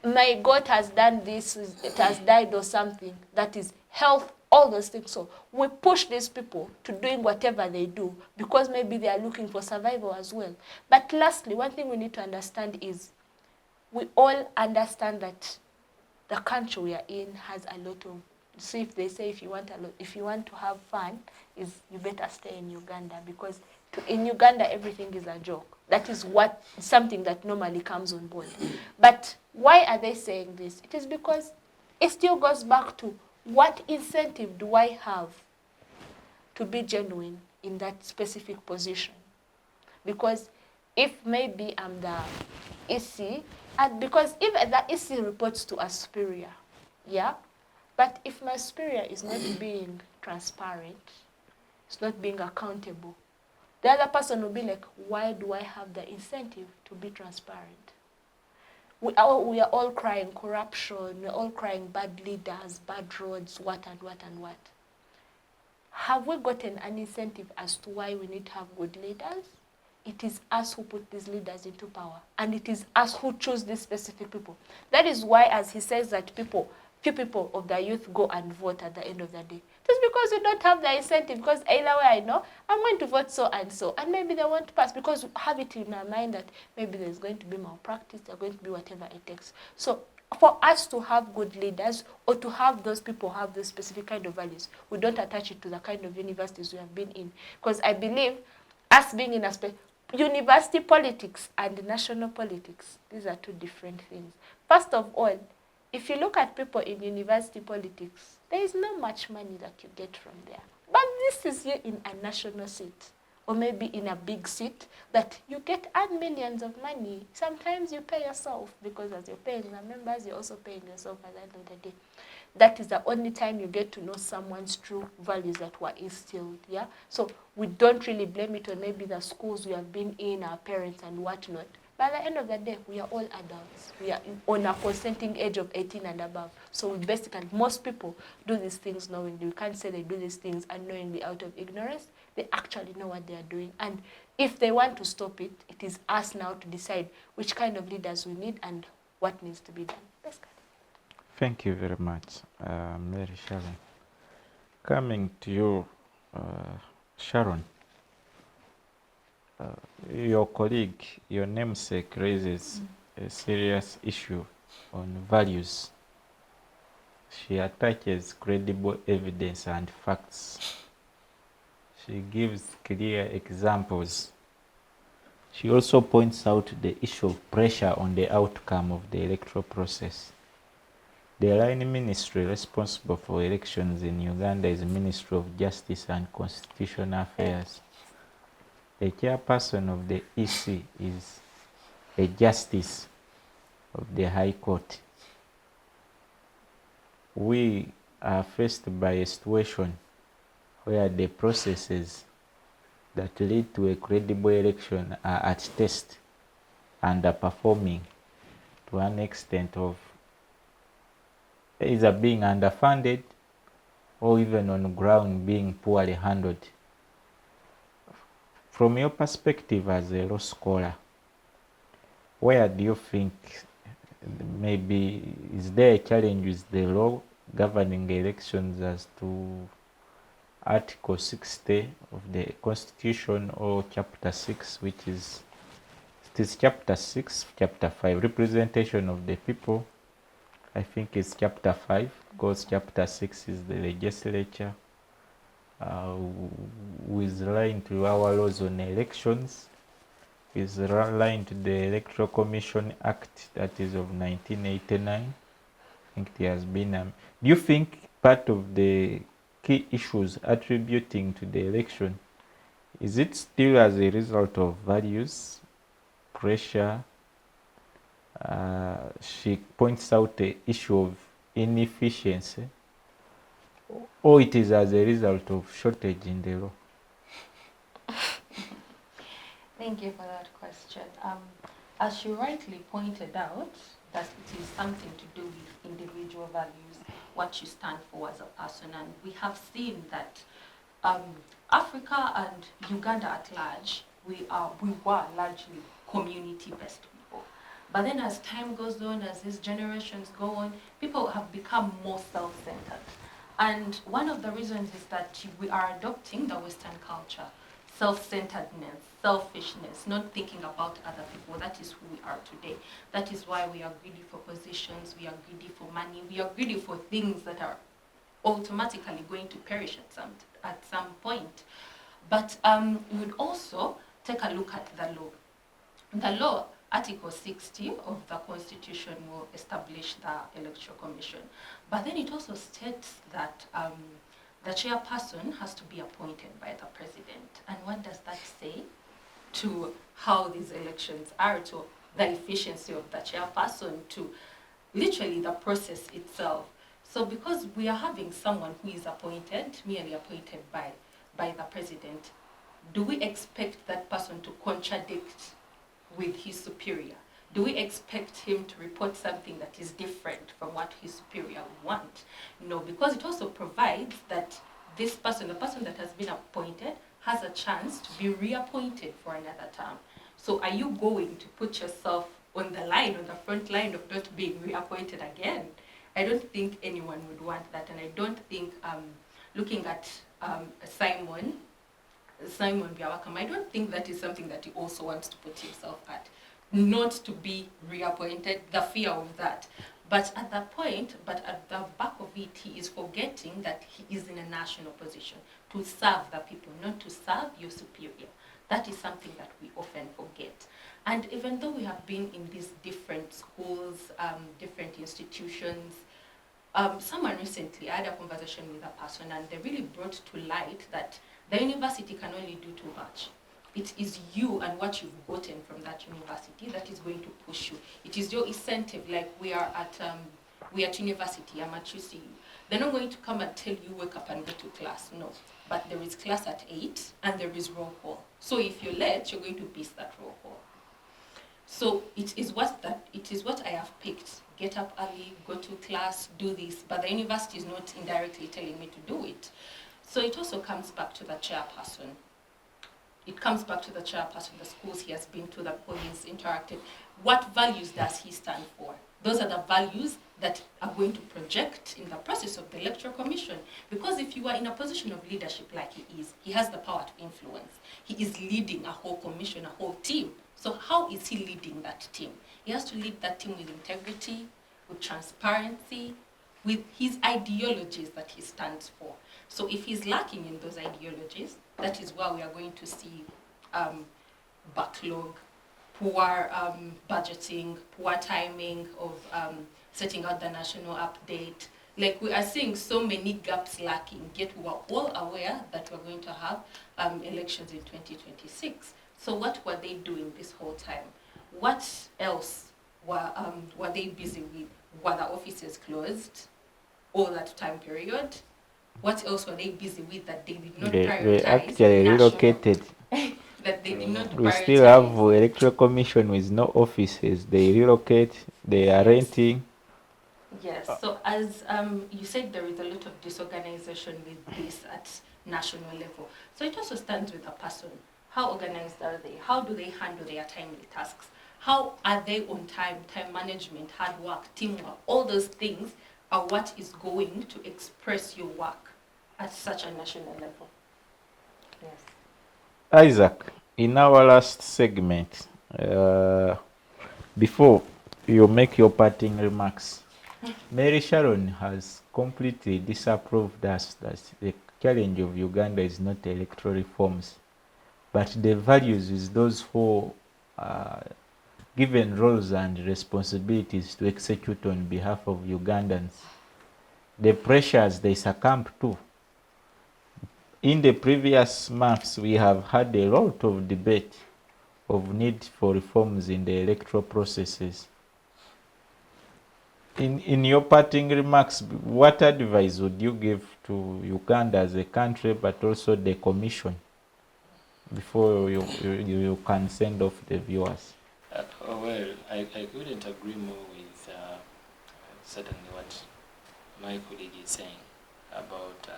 Speaker 3: My goat has done this, it has died or something, that is health, all those things. So we push these people to doing whatever they do because maybe they are looking for survival as well. But lastly, one thing we need to understand is, we all understand that the country we are in has a lot of, so if they say if you want to have fun, you better stay in Uganda, because in Uganda everything is a joke. That is something that normally comes on board. But why are they saying this? It is because it still goes back to, what incentive do I have to be genuine in that specific position? Because if maybe I'm the EC, and because if the EC reports to a superior, yeah, but if my superior is not being transparent, it's not being accountable, the other person will be like, why do I have the incentive to be transparent? We are all crying corruption, we're all crying bad leaders, bad roads, what and what and what. Have we gotten an incentive as to why we need to have good leaders? It is us who put these leaders into power, and it is us who choose these specific people. That is why, as he says, that few people of the youth go and vote at the end of the day. Just because you don't have the incentive, because either way I know, I'm going to vote so and so, and maybe they won't pass, because we have it in our mind that maybe there's going to be malpractice, there's going to be whatever it takes. So for us to have good leaders, or to have those people have those specific kind of values, we don't attach it to the kind of universities we have been in. Because I believe us being in university politics and national politics, these are two different things. First of all, if you look at people in university politics, there is not much money that you get from there. But this is you in a national seat, or maybe in a big seat, that you earn millions of money. Sometimes you pay yourself, because as you're paying the members, you're also paying yourself at the end of the day. That is the only time you get to know someone's true values that were instilled, yeah? So we don't really blame it on maybe the schools we have been in, our parents and whatnot. But at the end of the day, we are all adults. We are on a consenting age of 18 and above. So we basically, most people do these things knowingly. We can't say they do these things unknowingly out of ignorance. They actually know what they are doing. And if they want to stop it, it is us now to decide which kind of leaders we need and what needs to be done. Basically.
Speaker 1: Thank you very much, Mary Sharon. Coming to you, Sharon. Your colleague, your namesake, raises a serious issue on values. She attaches credible evidence and facts. She gives clear examples She also points out the issue of pressure on the outcome of the electoral process. The line ministry responsible for elections in Uganda is the Ministry of Justice and Constitutional Affairs. The chairperson of the EC is a justice of the High Court. We are faced by a situation where the processes that lead to a credible election are at test underperforming to an extent of either being underfunded or even on ground being poorly handled. From your perspective as a law scholar, where do you think maybe is there a challenge with the law governing elections as to Article 60 of the Constitution or Chapter 6, which is, it is Chapter 6, Chapter 5, representation of the people. I think it's Chapter 5, because Chapter 6 is the legislature, with line to our laws on elections, is line to the Electoral Commission Act that is of 1989. I think there has been do you think part of the key issues attributing to the election, is it still as a result of values, pressure? She points out the issue of inefficiency, or it is as a result of shortage in the law?
Speaker 4: Thank you for that question. As you rightly pointed out, that it is something to do with individual values, what you stand for as a person, and we have seen that Africa and Uganda at large, we were largely community-based people. But then as time goes on, as these generations go on, people have become more self-centered. And one of the reasons is that we are adopting the Western culture. Self-centeredness, selfishness, not thinking about other people. That is who we are today. That is why we are greedy for positions, we are greedy for money, we are greedy for things that are automatically going to perish at some point. But we would also take a look at the law. The law, Article 60 of the Constitution, will establish the Electoral Commission. But then it also states that the chairperson has to be appointed by the president. And what does that say to how these elections are, to the efficiency of the chairperson, to literally the process itself? So because we are having someone who is appointed, merely appointed by the president, do we expect that person to contradict with his superior? Do we expect him to report something that is different from what his superior would want? No, because it also provides that this person, the person that has been appointed, has a chance to be reappointed for another term. So are you going to put yourself on the line, on the front line of not being reappointed again? I don't think anyone would want that, and I don't think, looking at Simon Biawakam, I don't think that is something that he also wants to put himself at. Not to be reappointed, the fear of that. But at the back of it, he is forgetting that he is in a national position to serve the people, not to serve your superior. That is something that we often forget. And even though we have been in these different schools, different institutions, someone recently, I had a conversation with a person, and they really brought to light that the university can only do too much. It is you and what you've gotten from that university that is going to push you. It is your incentive, like we are at university, I'm at UCU. They're not going to come and tell you wake up and go to class, no. But there is class at 8 and there is roll call. So if you're late, you're going to miss that roll call. So it is what I have picked. Get up early, go to class, do this, but the university is not indirectly telling me to do it. So it also comes back to the chairperson. It comes back to the chairperson, the schools he has been to, the police interacted. What values does he stand for? Those are the values that are going to project in the process of the Electoral Commission. Because if you are in a position of leadership like he is, he has the power to influence. He is leading a whole commission, a whole team. So how is he leading that team? He has to lead that team with integrity, with transparency, with his ideologies that he stands for. So if he's lacking in those ideologies, that is where we are going to see backlog, poor budgeting, poor timing of setting out the national update. Like, we are seeing so many gaps lacking, yet we are all aware that we're going to have elections in 2026. So what were they doing this whole time? What else were they busy with? Were the offices closed all that time period? What else were they busy with that they did not prioritize?
Speaker 1: They actually
Speaker 4: national-
Speaker 1: relocated.
Speaker 4: that they did not
Speaker 1: We
Speaker 4: prioritize.
Speaker 1: still have electoral commission with no offices. They relocate, they are renting.
Speaker 4: Yes, so as you said, there is a lot of disorganization with this at national level. So it also stands with a person. How organized are they? How do they handle their timely tasks? How are they on time, time management, hard work, teamwork? All those things are what is going to express your work at such a national level. Yes.
Speaker 1: Isaac, in our last segment, before you make your parting remarks, Mary Sharon has completely disapproved us that the challenge of Uganda is not electoral reforms, but the values is those who are given roles and responsibilities to execute on behalf of Ugandans. The pressures they succumb to. In the previous months, we have had a lot of debate of need for reforms in the electoral processes. In your parting remarks, what advice would you give to Uganda as a country, but also the Commission, before you can send off the viewers?
Speaker 2: Well, I couldn't agree more with certainly what my colleague is saying about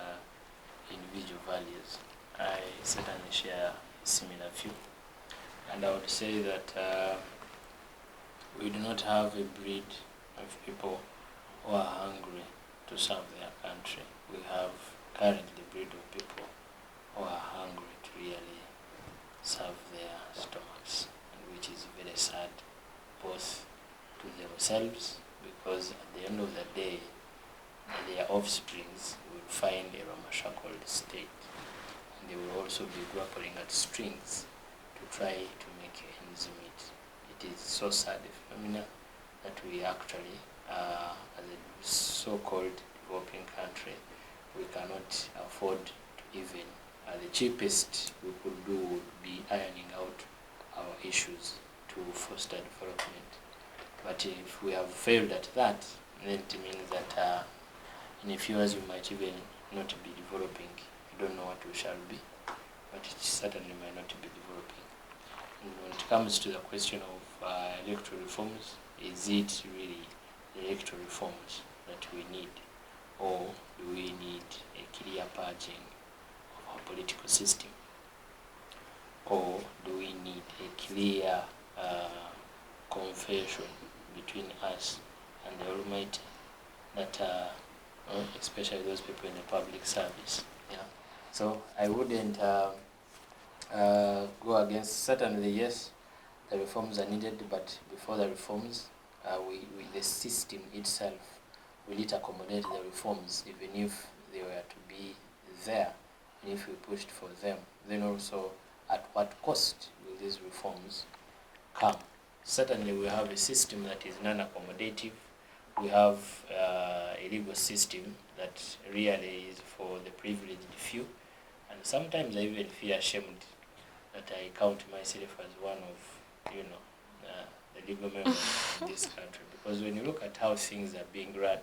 Speaker 2: individual values. I certainly share a similar view. And I would say that we do not have a breed of people who are hungry to serve their country. We have currently a breed of people who are hungry to really serve their stomachs, and which is very sad, both to themselves, because at the end of the day, their offsprings will find a ramashackled state, and they will also be grappling at strings to try to make ends meet. It is so sad a phenomena that we actually, as a so-called developing country, we cannot afford to even, the cheapest we could do would be ironing out our issues to foster development. But if we have failed at that, then it means that in a few years we might even not be developing. We don't know what we shall be, but it certainly might not be developing. And when it comes to the question of electoral reforms, is it really electoral reforms that we need, or do we need a clear purging of our political system, or do we need a clear confession between us and the Almighty, that especially those people in the public service? Yeah. So I wouldn't go against. Certainly, yes, the reforms are needed, but before the reforms, the system itself, will it accommodate the reforms, even if they were to be there, and if we pushed for them? Then also, at what cost will these reforms come? Certainly, we have a system that is non-accommodative. We have a legal system that really is for the privileged few, and sometimes I even feel ashamed that I count myself as one of, the legal members in this country, because when you look at how things are being run,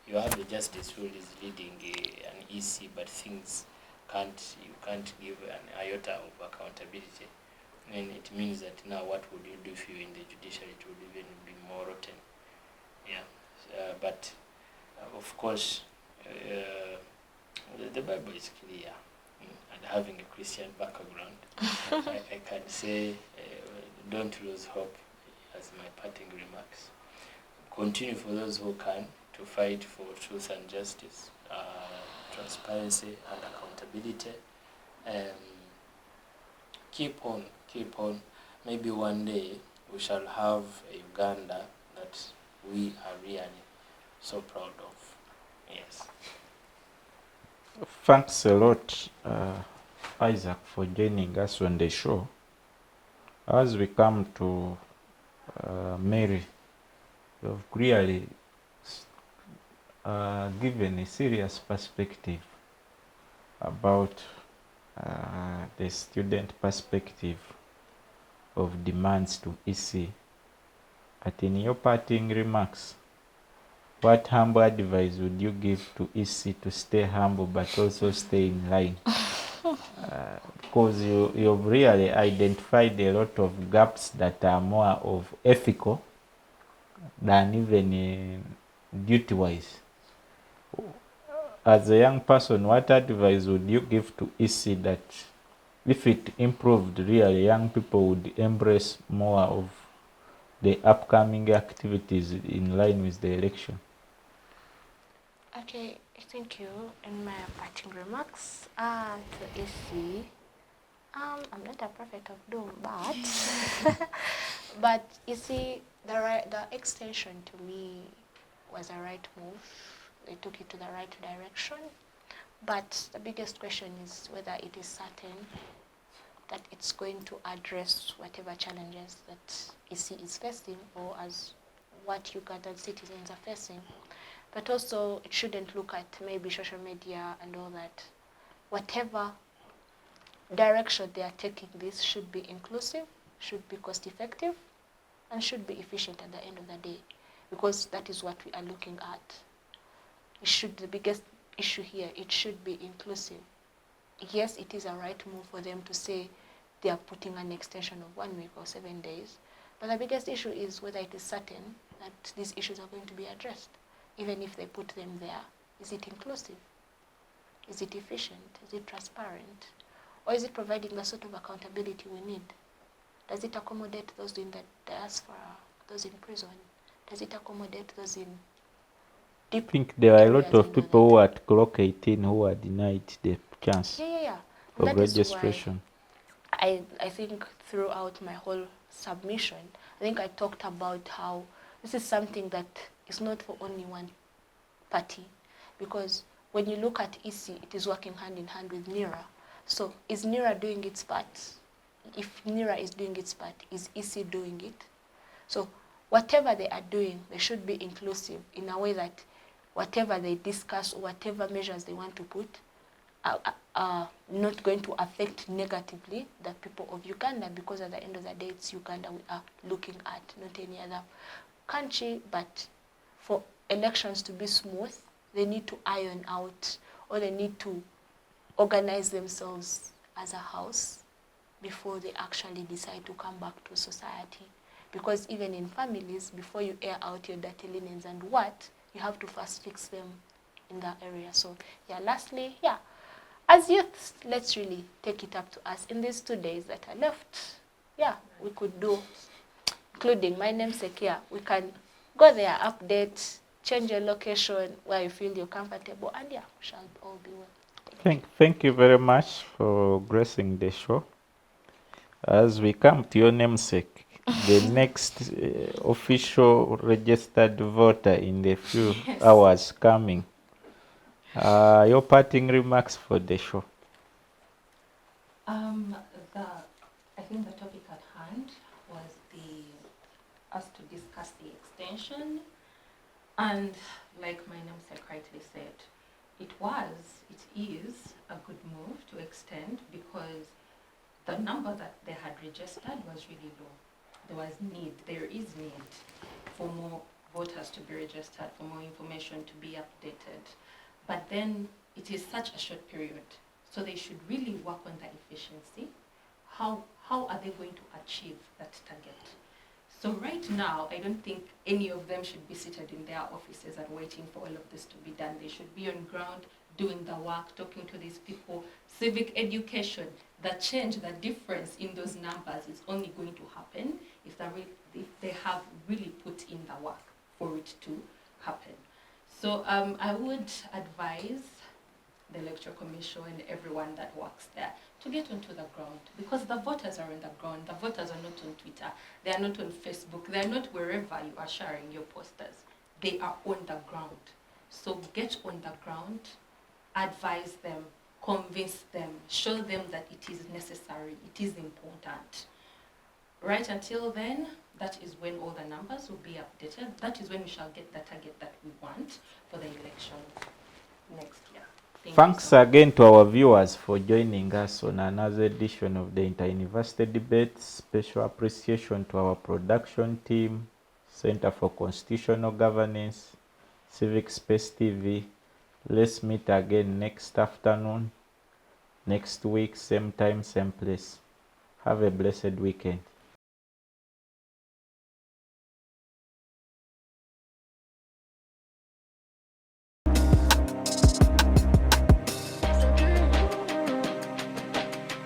Speaker 2: you have the justice who is leading an EC, but things you can't give an iota of accountability. And it means that now what would you do if you in the judiciary? It would even be more rotten. Yeah, but of course, the Bible is clear, and having a Christian background, I can say don't lose hope as my parting remarks. Continue for those who can to fight for truth and justice, transparency and accountability. Keep on. Maybe one day we shall have a Uganda that we are really so proud of. Yes.
Speaker 1: Thanks a lot, Isaac, for joining us on the show. As we come to Mary, you have clearly given a serious perspective about the student perspective of demands to EC. But in your parting remarks, what humble advice would you give to EC to stay humble but also stay in line? Because you've really identified a lot of gaps that are more of ethical than even duty-wise. As a young person, what advice would you give to EC that if it improved, really young people would embrace more of the upcoming activities in line with the election?
Speaker 3: Okay, thank you. In my parting remarks to EC, I'm not a prophet of doom, but you see, the extension to me was a right move. They took it to the right direction. But the biggest question is whether it is certain that it's going to address whatever challenges that EC is facing or as what Ugandan citizens are facing. But also, it shouldn't look at maybe social media and all that. Whatever direction they are taking, this should be inclusive, should be cost effective, and should be efficient at the end of the day, because that is what we are looking at. The biggest issue here, it should be inclusive. Yes, it is a right move for them to say they are putting an extension of 1 week or 7 days, but the biggest issue is whether it is certain that these issues are going to be addressed. Even if they put them there, is it inclusive? Is it efficient? Is it transparent? Or is it providing the sort of accountability we need? Does it accommodate those in the diaspora, those in prison? Does it accommodate those in deep
Speaker 1: I think there are a lot
Speaker 3: areas
Speaker 1: of people who are at clock 18 who are denied the chance
Speaker 3: And
Speaker 1: of
Speaker 3: that is why
Speaker 1: registration.
Speaker 3: I think throughout my whole submission, I think I talked about how this is something that is not for only one party, because when you look at EC, it is working hand in hand with NERA. So is NERA doing its part? If NERA is doing its part, is EC doing it? So whatever they are doing, they should be inclusive in a way that whatever they discuss or whatever measures they want to put are not going to affect negatively the people of Uganda, because at the end of the day, it's Uganda we are looking at, not any other country. But for elections to be smooth, they need to iron out, or they need to organize themselves as a house before they actually decide to come back to society. Because even in families, before you air out your dirty linens and what, you have to first fix them in that area. So lastly, as youths, let's really take it up to us in these 2 days that are left. We could do, including my namesake here, we can go there, update, change your location where you feel you're comfortable, and we shall all be well.
Speaker 1: Thank you very much for gracing the show. As we come to your namesake, the next official registered voter in the few hours coming. Your parting remarks for the show.
Speaker 4: I think the topic at hand was us to discuss the extension, and like my namesake rightly said, it is a good move to extend, because the number that they had registered was really low. There is need for more voters to be registered, for more information to be updated. But then it is such a short period, so they should really work on the efficiency. How are they going to achieve that target? So right now, I don't think any of them should be seated in their offices and waiting for all of this to be done. They should be on ground, doing the work, talking to these people. Civic education, the change, the difference in those numbers is only going to happen if they have really put in the work for it to happen. So I would advise the Electoral Commission and everyone that works there to get onto the ground, because the voters are on the ground. The voters are not on Twitter. They are not on Facebook. They are not wherever you are sharing your posters. They are on the ground. So get on the ground, advise them, convince them, show them that it is necessary, it is important. right until then, that is when all the numbers will be updated. That is when we shall get the target that we want for the election next year.
Speaker 1: Thanks again to our viewers for joining us on another edition of the Inter-University Debate. Special appreciation to our production team, Center for Constitutional Governance, Civic Space TV. Let's meet again next afternoon, next week, same time, same place. Have a blessed weekend.